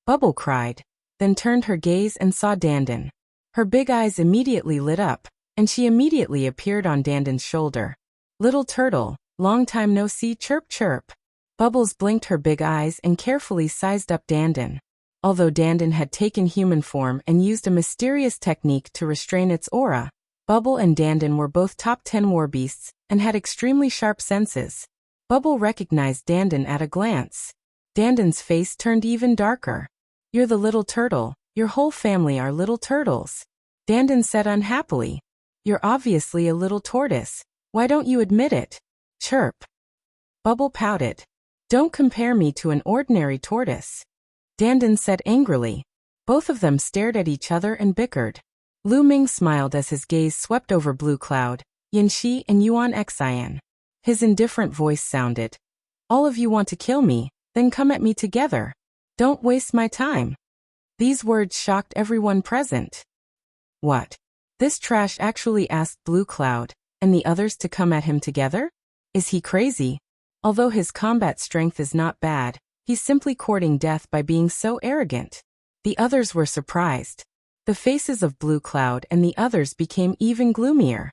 Bubble cried, then turned her gaze and saw Dandan. Her big eyes immediately lit up, and she immediately appeared on Dandan's shoulder. Little turtle, long time no see, chirp chirp. Bubbles blinked her big eyes and carefully sized up Dandan. Although Dandan had taken human form and used a mysterious technique to restrain its aura, Bubble and Dandan were both top 10 warbeasts and had extremely sharp senses. Bubble recognized Dandan at a glance. Dandan's face turned even darker. You're the little turtle, your whole family are little turtles. Dandan said unhappily. You're obviously a little tortoise. Why don't you admit it? Chirp. Bubble pouted. Don't compare me to an ordinary tortoise. Dandan said angrily. Both of them stared at each other and bickered. Lu Ming smiled as his gaze swept over Blue Cloud, Yan Shi, and Yuan Xian. His indifferent voice sounded. All of you want to kill me, then come at me together. Don't waste my time. These words shocked everyone present. What? This trash actually asked Blue Cloud and the others to come at him together? Is he crazy? Although his combat strength is not bad, he's simply courting death by being so arrogant. The others were surprised. The faces of Blue Cloud and the others became even gloomier.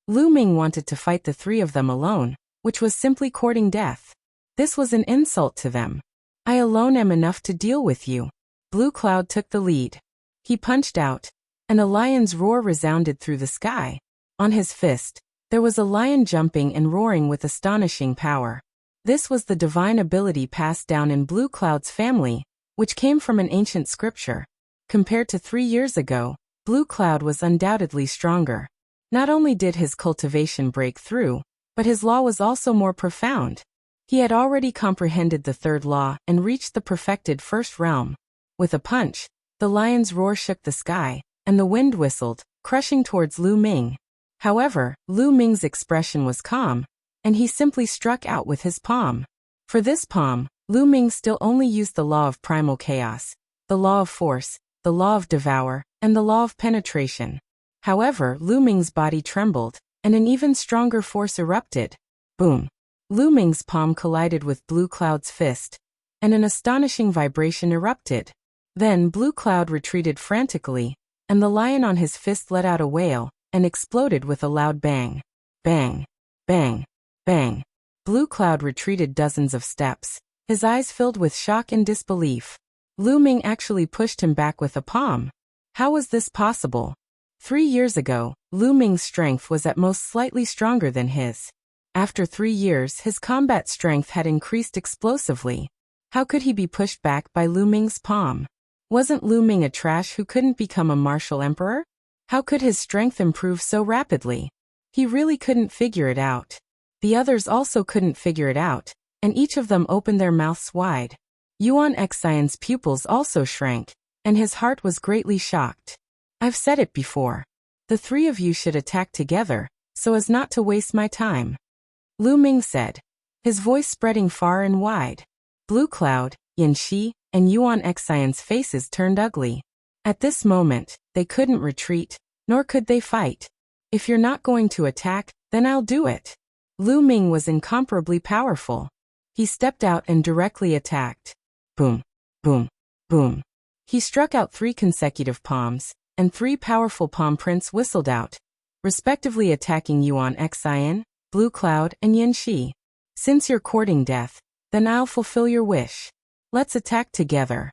Lu Ming wanted to fight the three of them alone, which was simply courting death. This was an insult to them. I alone am enough to deal with you. Blue Cloud took the lead. He punched out, and a lion's roar resounded through the sky. On his fist, there was a lion jumping and roaring with astonishing power. This was the divine ability passed down in Blue Cloud's family, which came from an ancient scripture. Compared to 3 years ago, Blue Cloud was undoubtedly stronger. Not only did his cultivation break through, but his law was also more profound. He had already comprehended the third law and reached the perfected first realm. With a punch, the lion's roar shook the sky, and the wind whistled, crushing towards Lu Ming. However, Lu Ming's expression was calm, and he simply struck out with his palm. For this palm, Lu Ming still only used the law of primal chaos, the law of force, the law of devour, and the law of penetration. However, Lu Ming's body trembled, and an even stronger force erupted. Boom! Lu Ming's palm collided with Blue Cloud's fist, and an astonishing vibration erupted. Then Blue Cloud retreated frantically, and the lion on his fist let out a wail, and exploded with a loud bang. Bang! Bang! Bang! Blue Cloud retreated dozens of steps, his eyes filled with shock and disbelief. Lu Ming actually pushed him back with a palm. How was this possible? 3 years ago, Lu Ming's strength was at most slightly stronger than his. After 3 years, his combat strength had increased explosively. How could he be pushed back by Lu Ming's palm? Wasn't Lu Ming a trash who couldn't become a martial emperor? How could his strength improve so rapidly? He really couldn't figure it out. The others also couldn't figure it out, and each of them opened their mouths wide. Yuan Xian's pupils also shrank, and his heart was greatly shocked. I've said it before. The three of you should attack together, so as not to waste my time. Lu Ming said, his voice spreading far and wide. Blue Cloud, Yin Shi, and Yuan Xian's faces turned ugly. At this moment, they couldn't retreat, nor could they fight. If you're not going to attack, then I'll do it. Lu Ming was incomparably powerful. He stepped out and directly attacked. Boom, boom, boom. He struck out 3 consecutive palms, and 3 powerful palm prints whistled out, respectively attacking Yuan Xian, Blue Cloud, and Yin Shi. Since you're courting death, then I'll fulfill your wish. Let's attack together.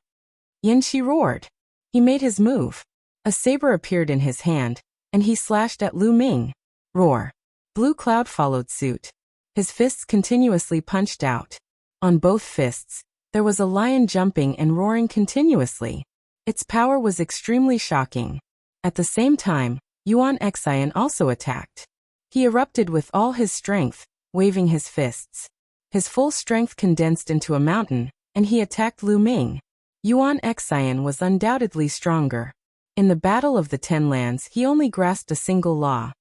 Yin Shi roared. He made his move. A saber appeared in his hand, and he slashed at Lu Ming. Roar. Blue Cloud followed suit. His fists continuously punched out. On both fists, there was a lion jumping and roaring continuously. Its power was extremely shocking. At the same time, Yuan Xian also attacked. He erupted with all his strength, waving his fists. His full strength condensed into a mountain, and he attacked Lu Ming. Yuan Xian was undoubtedly stronger. In the Battle of the 10 Lands, he only grasped a single law.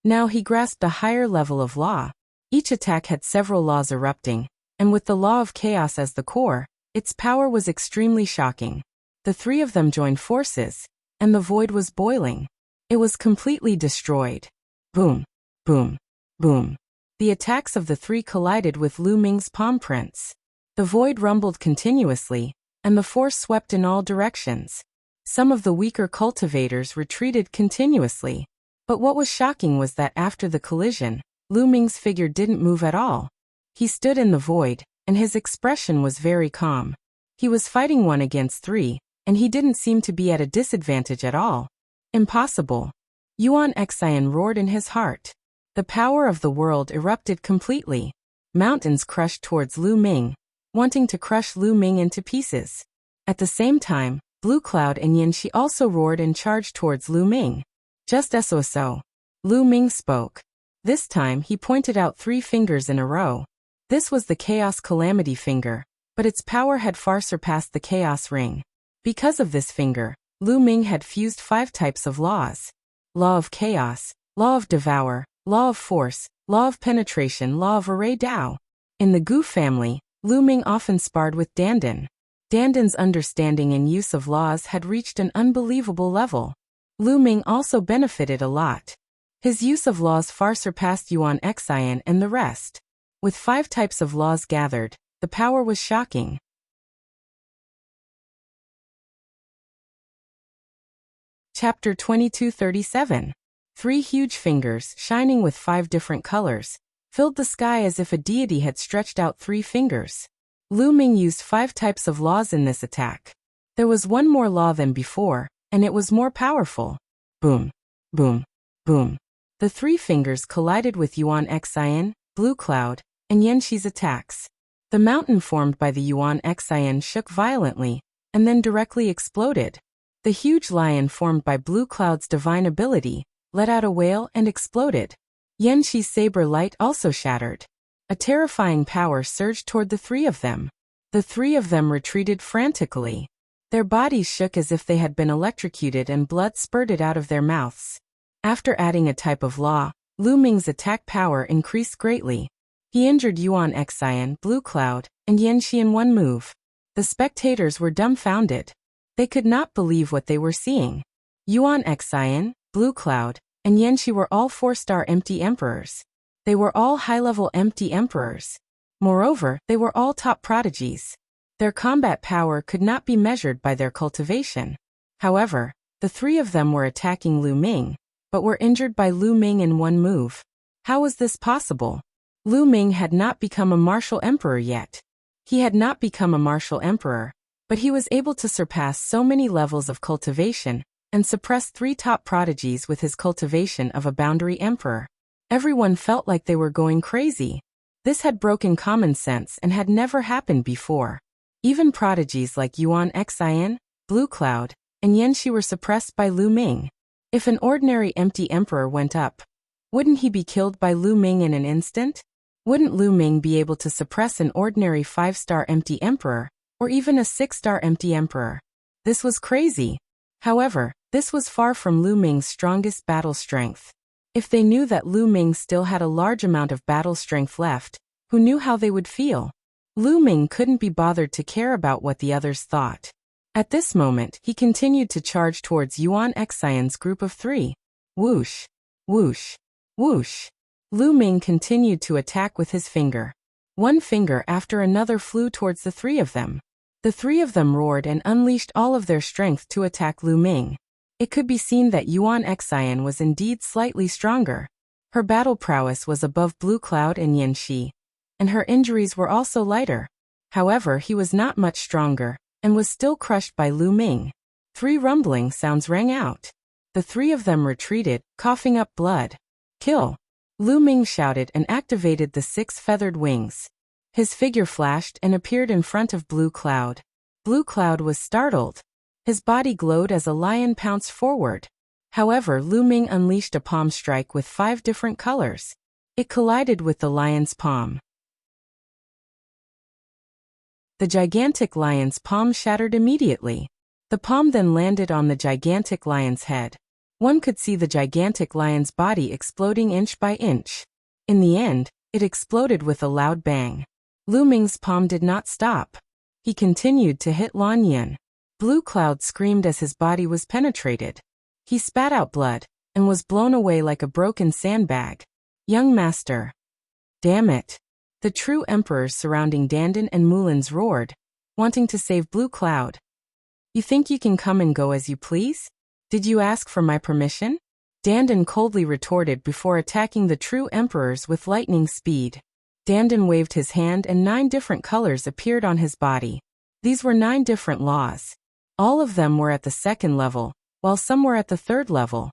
Now he grasped a higher level of law. Each attack had several laws erupting, and with the law of chaos as the core, its power was extremely shocking. The 3 of them joined forces, and the void was boiling. It was completely destroyed. Boom, boom, boom. The attacks of the 3 collided with Lu Ming's palm prints. The void rumbled continuously, and the force swept in all directions. Some of the weaker cultivators retreated continuously. But what was shocking was that after the collision, Lu Ming's figure didn't move at all. He stood in the void, and his expression was very calm. He was fighting 1 against 3, and he didn't seem to be at a disadvantage at all. Impossible. Yuan Xian roared in his heart. The power of the world erupted completely. Mountains crushed towards Lu Ming, wanting to crush Lu Ming into pieces. At the same time, Blue Cloud and Yin Shi also roared and charged towards Lu Ming. Just so. Lu Ming spoke. This time he pointed out 3 fingers in a row. This was the Chaos Calamity finger, but its power had far surpassed the Chaos Ring. Because of this finger, Lu Ming had fused 5 types of laws. Law of Chaos, Law of Devour, Law of Force, Law of Penetration, Law of Array Dao. In the Gu family, Lu Ming often sparred with Dandan. Dandan's understanding and use of laws had reached an unbelievable level. Lu Ming also benefited a lot. His use of laws far surpassed Yuan Xian and the rest. With 5 types of laws gathered, the power was shocking. Chapter 2237. 3 huge fingers, shining with 5 different colors, filled the sky as if a deity had stretched out 3 fingers. Lu Ming used 5 types of laws in this attack. There was one more law than before, and it was more powerful. Boom, boom, boom. The 3 fingers collided with Yuan Xian, Blue Cloud, and Yin Shi's attacks. The mountain formed by the Yuan Xian shook violently, and then directly exploded. The huge lion formed by Blue Cloud's divine ability let out a wail and exploded. Yin Shi's saber light also shattered. A terrifying power surged toward the 3 of them. The 3 of them retreated frantically. Their bodies shook as if they had been electrocuted and blood spurted out of their mouths. After adding a type of law, Lu Ming's attack power increased greatly. He injured Yuan Xian, Blue Cloud, and Yin Shi in one move. The spectators were dumbfounded. They could not believe what they were seeing. Yuan Xian, Blue Cloud, and Yin Shi were all 4-star empty emperors. They were all high-level empty emperors. Moreover, they were all top prodigies. Their combat power could not be measured by their cultivation. However, the 3 of them were attacking Lu Ming, but were injured by Lu Ming in one move. How was this possible? Lu Ming had not become a martial emperor yet. He had not become a martial emperor, but he was able to surpass so many levels of cultivation and suppress 3 top prodigies with his cultivation of a boundary emperor. Everyone felt like they were going crazy. This had broken common sense and had never happened before. Even prodigies like Yuan Xian, Blue Cloud, and Yin Shi were suppressed by Lu Ming. If an ordinary empty emperor went up, wouldn't he be killed by Lu Ming in an instant? Wouldn't Lu Ming be able to suppress an ordinary 5-star empty emperor, or even a 6-star empty emperor? This was crazy. However, this was far from Lu Ming's strongest battle strength. If they knew that Lu Ming still had a large amount of battle strength left, who knew how they would feel? Lu Ming couldn't be bothered to care about what the others thought. At this moment, he continued to charge towards Yuan Xian's group of 3. Whoosh! Whoosh! Whoosh! Lu Ming continued to attack with his finger. One finger after another flew towards the 3 of them. The 3 of them roared and unleashed all of their strength to attack Lu Ming. It could be seen that Yuan Xian was indeed slightly stronger. Her battle prowess was above Blue Cloud and Yan Shi, and her injuries were also lighter. However, he was not much stronger, and was still crushed by Lu Ming. 3 rumbling sounds rang out. The 3 of them retreated, coughing up blood. Kill! Lu Ming shouted and activated the 6 feathered wings. His figure flashed and appeared in front of Blue Cloud. Blue Cloud was startled. His body glowed as a lion pounced forward. However, Lu Ming unleashed a palm strike with 5 different colors. It collided with the lion's palm. The gigantic lion's palm shattered immediately. The palm then landed on the gigantic lion's head. One could see the gigantic lion's body exploding inch by inch. In the end, it exploded with a loud bang. Lu Ming's palm did not stop. He continued to hit Lan Yan. Blue Cloud screamed as his body was penetrated. He spat out blood, and was blown away like a broken sandbag. Young master. Damn it. The true emperors surrounding Dandan and Mulins roared, wanting to save Blue Cloud. You think you can come and go as you please? Did you ask for my permission? Dandan coldly retorted before attacking the true emperors with lightning speed. Dandan waved his hand and 9 different colors appeared on his body. These were 9 different laws. All of them were at the 2nd level, while some were at the 3rd level.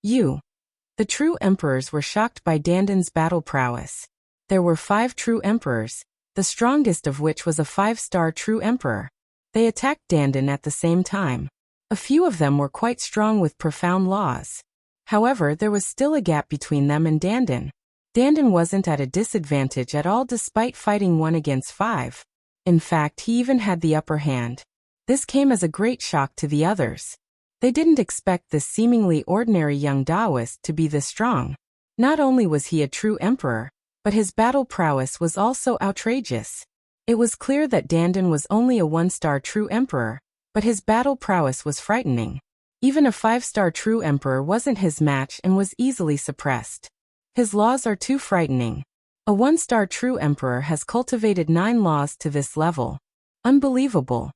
The true emperors were shocked by Dandan's battle prowess. There were 5 true emperors, the strongest of which was a 5-star true emperor. They attacked Dandan at the same time. A few of them were quite strong with profound laws. However, there was still a gap between them and Dandan. Dandan wasn't at a disadvantage at all despite fighting 1 against 5. In fact, he even had the upper hand. This came as a great shock to the others. They didn't expect this seemingly ordinary young Taoist to be this strong. Not only was he a true emperor, but his battle prowess was also outrageous. It was clear that Dandan was only a 1-star true emperor, but his battle prowess was frightening. Even a 5-star true emperor wasn't his match and was easily suppressed. His laws are too frightening. A 1-star true emperor has cultivated 9 laws to this level. Unbelievable.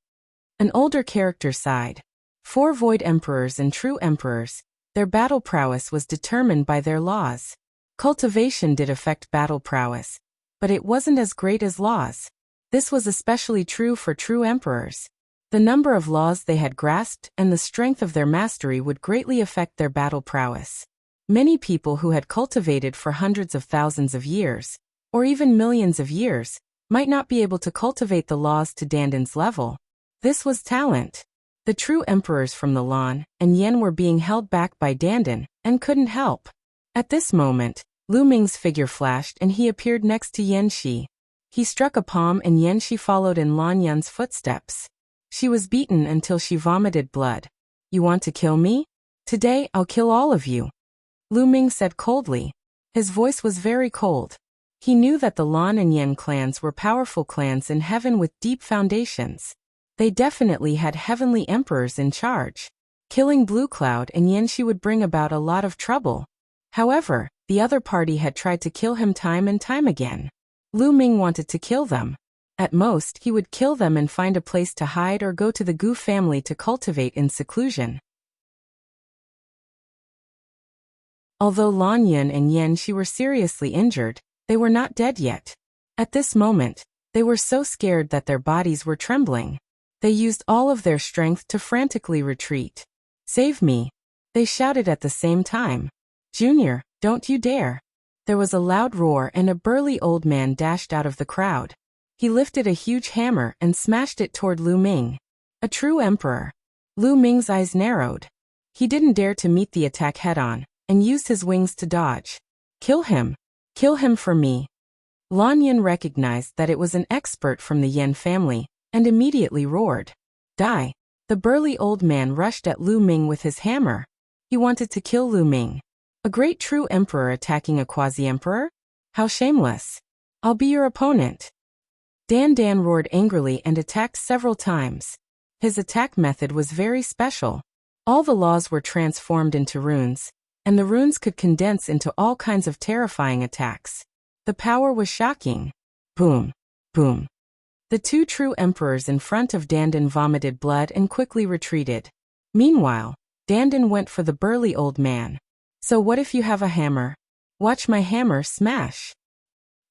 An older character sighed. 4 void emperors and true emperors, their battle prowess was determined by their laws. Cultivation did affect battle prowess, but it wasn't as great as laws. This was especially true for true emperors. The number of laws they had grasped and the strength of their mastery would greatly affect their battle prowess. Many people who had cultivated for hundreds of thousands of years, or even millions of years, might not be able to cultivate the laws to Dandan's level. This was talent. The true emperors from the Lan and Yen were being held back by Dandan, and couldn't help. At this moment, Lu Ming's figure flashed and he appeared next to Yan Shi. He struck a palm and Yan Shi followed in Lan Yan's footsteps. She was beaten until she vomited blood. You want to kill me? Today I'll kill all of you. Lu Ming said coldly. His voice was very cold. He knew that the Lan and Yen clans were powerful clans in heaven with deep foundations. They definitely had heavenly emperors in charge. Killing Blue Cloud and Yan Shi would bring about a lot of trouble. However, the other party had tried to kill him time and time again. Lu Ming wanted to kill them. At most, he would kill them and find a place to hide or go to the Gu family to cultivate in seclusion. Although Lan Yan and Yan Shi were seriously injured, they were not dead yet. At this moment, they were so scared that their bodies were trembling. They used all of their strength to frantically retreat. Save me! They shouted at the same time. Junior, don't you dare! There was a loud roar and a burly old man dashed out of the crowd. He lifted a huge hammer and smashed it toward Lu Ming. A true emperor. Lu Ming's eyes narrowed. He didn't dare to meet the attack head-on, and used his wings to dodge. Kill him! Kill him for me! Lan Yin recognized that it was an expert from the Yen family, and immediately roared. Die! The burly old man rushed at Lu Ming with his hammer. He wanted to kill Lu Ming. A great true emperor attacking a quasi-emperor? How shameless! I'll be your opponent. Dan Dan roared angrily and attacked several times. His attack method was very special. All the laws were transformed into runes, and the runes could condense into all kinds of terrifying attacks. The power was shocking. Boom! Boom! The two true emperors in front of Dandan vomited blood and quickly retreated. Meanwhile, Dandan went for the burly old man. So what if you have a hammer? Watch my hammer smash!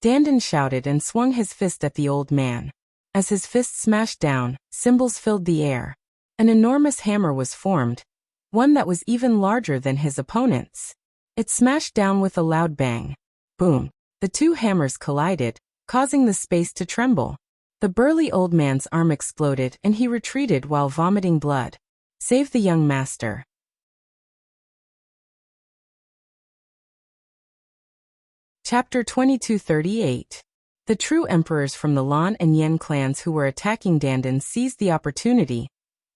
Dandan shouted and swung his fist at the old man. As his fist smashed down, cymbals filled the air. An enormous hammer was formed, one that was even larger than his opponent's. It smashed down with a loud bang. Boom! The two hammers collided, causing the space to tremble. The burly old man's arm exploded and he retreated while vomiting blood. Save the young master. Chapter 2238. The true emperors from the Lan and Yen clans who were attacking Dandan seized the opportunity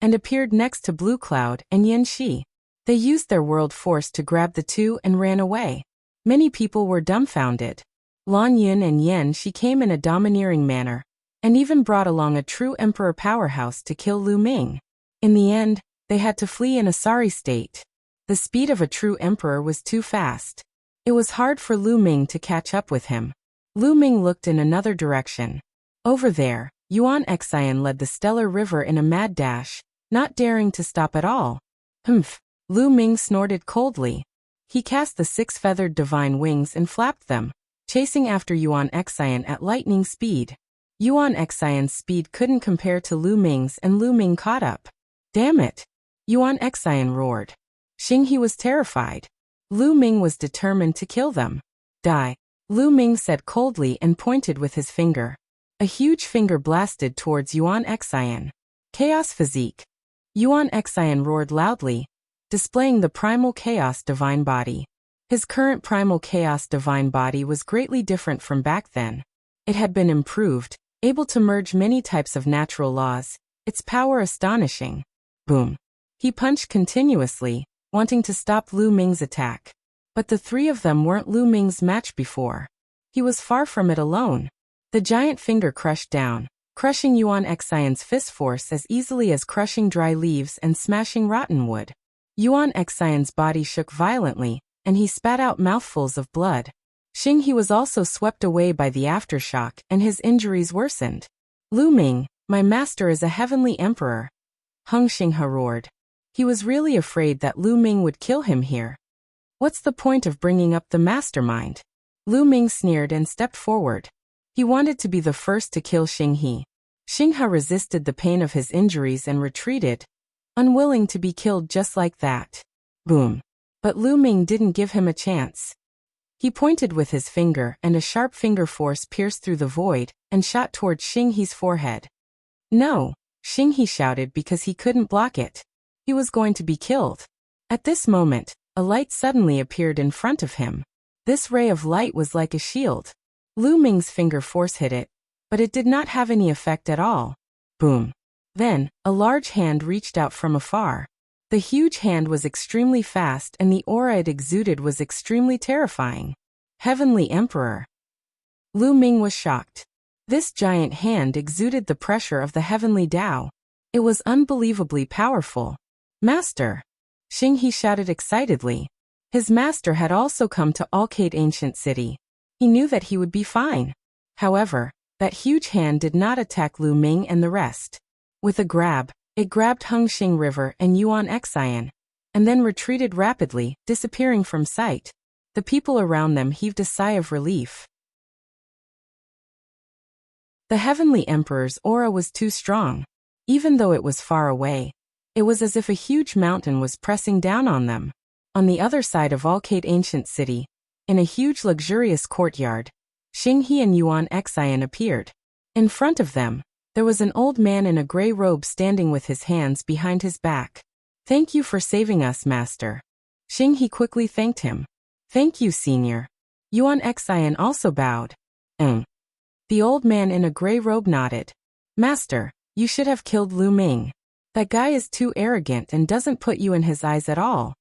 and appeared next to Blue Cloud and Yen Shi. They used their world force to grab the two and ran away. Many people were dumbfounded. Lan Yin and Yen Shi came in a domineering manner, and even brought along a true emperor powerhouse to kill Lu Ming. In the end, they had to flee in a sorry state. The speed of a true emperor was too fast. It was hard for Lu Ming to catch up with him. Lu Ming looked in another direction. Over there, Yuan Xian led the stellar river in a mad dash, not daring to stop at all. Humph! Lu Ming snorted coldly. He cast the six-feathered divine wings and flapped them, chasing after Yuan Xian at lightning speed. Yuan Xian's speed couldn't compare to Lu Ming's and Lu Ming caught up. Damn it! Yuan Xian roared. Xinghe was terrified. Lu Ming was determined to kill them. Die! Lu Ming said coldly and pointed with his finger. A huge finger blasted towards Yuan Xian. Chaos physique. Yuan Xian roared loudly, displaying the primal chaos divine body. His current primal chaos divine body was greatly different from back then. It had been improved, able to merge many types of natural laws, its power astonishing. Boom! He punched continuously, wanting to stop Lu Ming's attack. But the three of them weren't Lu Ming's match before. He was far from it alone. The giant finger crushed down, crushing Yuan Xian's fist force as easily as crushing dry leaves and smashing rotten wood. Yuan Xian's body shook violently, and he spat out mouthfuls of blood. Xinghe was also swept away by the aftershock and his injuries worsened. Lu Ming, my master is a heavenly emperor. Hung Xinghe roared. He was really afraid that Lu Ming would kill him here. What's the point of bringing up the mastermind? Lu Ming sneered and stepped forward. He wanted to be the first to kill Xinghe. Xinghe resisted the pain of his injuries and retreated, unwilling to be killed just like that. Boom! But Lu Ming didn't give him a chance. He pointed with his finger and a sharp finger force pierced through the void and shot towards Xinghe's forehead. No! Xinghe shouted because he couldn't block it. He was going to be killed. At this moment, a light suddenly appeared in front of him. This ray of light was like a shield. Lu Ming's finger force hit it, but it did not have any effect at all. Boom! Then, a large hand reached out from afar. The huge hand was extremely fast and the aura it exuded was extremely terrifying. Heavenly Emperor. Lu Ming was shocked. This giant hand exuded the pressure of the heavenly Tao. It was unbelievably powerful. Master! Xinghe shouted excitedly. His master had also come to Alcate Ancient City. He knew that he would be fine. However, that huge hand did not attack Lu Ming and the rest. With a grab, it grabbed Hengxing River and Yuan Xian, and then retreated rapidly, disappearing from sight. The people around them heaved a sigh of relief. The Heavenly Emperor's aura was too strong. Even though it was far away, it was as if a huge mountain was pressing down on them. On the other side of Alcate Ancient City, in a huge luxurious courtyard, Xinghe and Yuan Xian appeared. In front of them, there was an old man in a gray robe standing with his hands behind his back. Thank you for saving us, master. Xinghe quickly thanked him. Thank you, senior. Yuan Xian also bowed. The old man in a gray robe nodded. Master, you should have killed Lu Ming. That guy is too arrogant and doesn't put you in his eyes at all.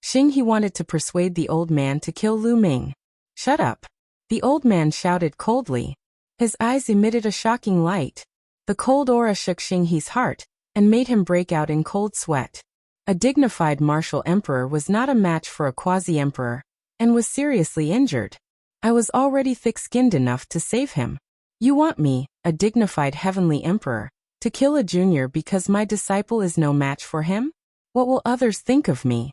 He wanted to persuade the old man to kill Lu Ming. Shut up. The old man shouted coldly. His eyes emitted a shocking light. The cold aura shook He's heart and made him break out in cold sweat. A dignified martial emperor was not a match for a quasi-emperor, and was seriously injured. I was already thick-skinned enough to save him. You want me, a dignified heavenly emperor, to kill a junior because my disciple is no match for him? What will others think of me?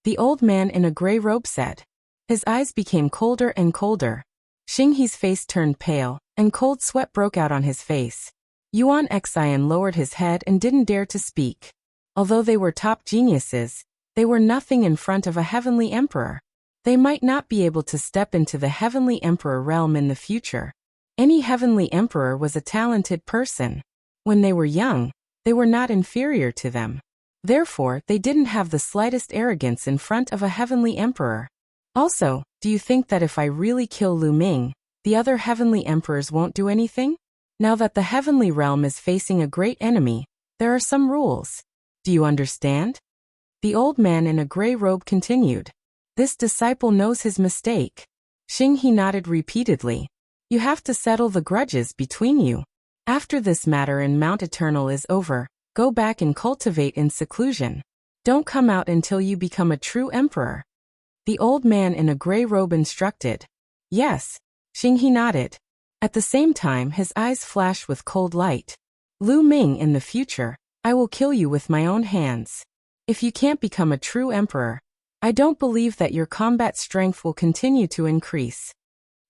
The old man in a gray robe said. His eyes became colder and colder. He's face turned pale, and cold sweat broke out on his face. Yuan Xian lowered his head and didn't dare to speak. Although they were top geniuses, they were nothing in front of a heavenly emperor. They might not be able to step into the heavenly emperor realm in the future. Any heavenly emperor was a talented person. When they were young, they were not inferior to them. Therefore, they didn't have the slightest arrogance in front of a heavenly emperor. Also, do you think that if I really kill Lu Ming, the other heavenly emperors won't do anything? Now that the heavenly realm is facing a great enemy, there are some rules. Do you understand? The old man in a gray robe continued. This disciple knows his mistake. He nodded repeatedly. You have to settle the grudges between you. After this matter in Mount Eternal is over, go back and cultivate in seclusion. Don't come out until you become a true emperor. The old man in a gray robe instructed. Yes. He nodded. At the same time his eyes flashed with cold light. Lu Ming, in the future, I will kill you with my own hands. If you can't become a true emperor, I don't believe that your combat strength will continue to increase.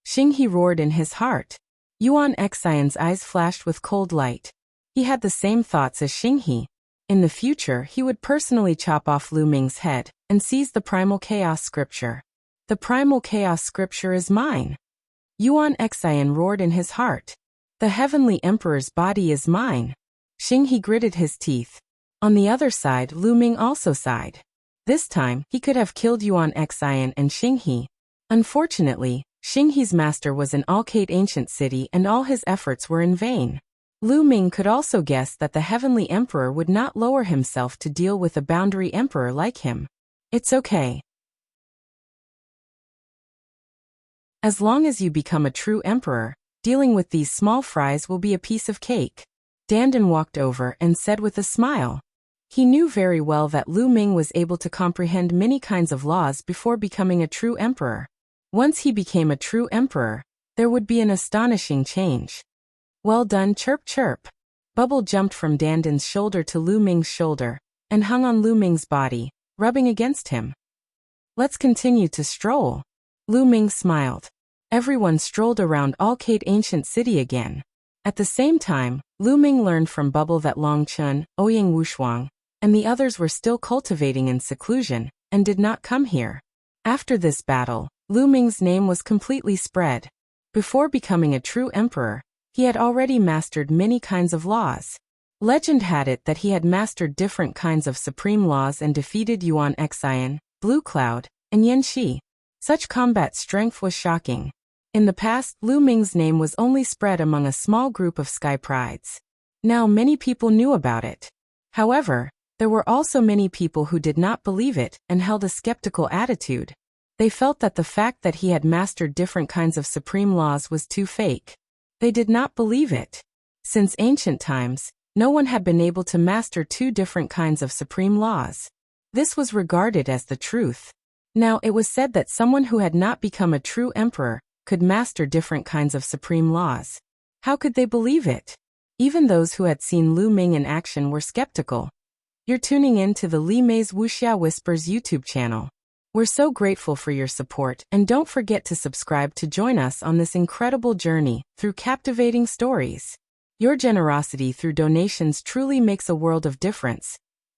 He roared in his heart. Yuan Xian's eyes flashed with cold light. He had the same thoughts as He. In the future he would personally chop off Lu Ming's head and seize the primal chaos scripture. The primal chaos scripture is mine. Yuan Xian roared in his heart. The heavenly emperor's body is mine. He gritted his teeth. On the other side Lu Ming also sighed. This time he could have killed Yuan Xian and He. Unfortunately, He's master was in Alcate Ancient City and all his efforts were in vain. Lu Ming could also guess that the heavenly emperor would not lower himself to deal with a boundary emperor like him. It's okay. As long as you become a true emperor, dealing with these small fries will be a piece of cake. Dandan walked over and said with a smile. He knew very well that Lu Ming was able to comprehend many kinds of laws before becoming a true emperor. Once he became a true emperor, there would be an astonishing change. Well done, chirp chirp. Bubble jumped from Dandan's shoulder to Lu Ming's shoulder, and hung on Lu Ming's body, rubbing against him. Let's continue to stroll. Lu Ming smiled. Everyone strolled around Alcate Ancient City again. At the same time, Lu Ming learned from Bubble that Long Chun, Ouyang Wushuang, and the others were still cultivating in seclusion, and did not come here. After this battle, Lu Ming's name was completely spread. Before becoming a true emperor, he had already mastered many kinds of laws. Legend had it that he had mastered different kinds of supreme laws and defeated Yuan Xian, Blue Cloud, and Yan Shi. Such combat strength was shocking. In the past, Lu Ming's name was only spread among a small group of sky prides. Now many people knew about it. However, there were also many people who did not believe it and held a skeptical attitude. They felt that the fact that he had mastered different kinds of supreme laws was too fake. They did not believe it. Since ancient times, no one had been able to master two different kinds of supreme laws. This was regarded as the truth. Now it was said that someone who had not become a true emperor could master different kinds of supreme laws. How could they believe it? Even those who had seen Lu Ming in action were skeptical. You're tuning in to the Li Mei's Wuxia Whispers YouTube channel. We're so grateful for your support, and don't forget to subscribe to join us on this incredible journey through captivating stories. Your generosity through donations truly makes a world of difference,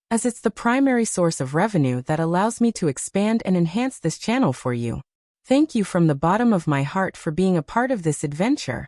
as it's the primary source of revenue that allows me to expand and enhance this channel for you. Thank you from the bottom of my heart for being a part of this adventure.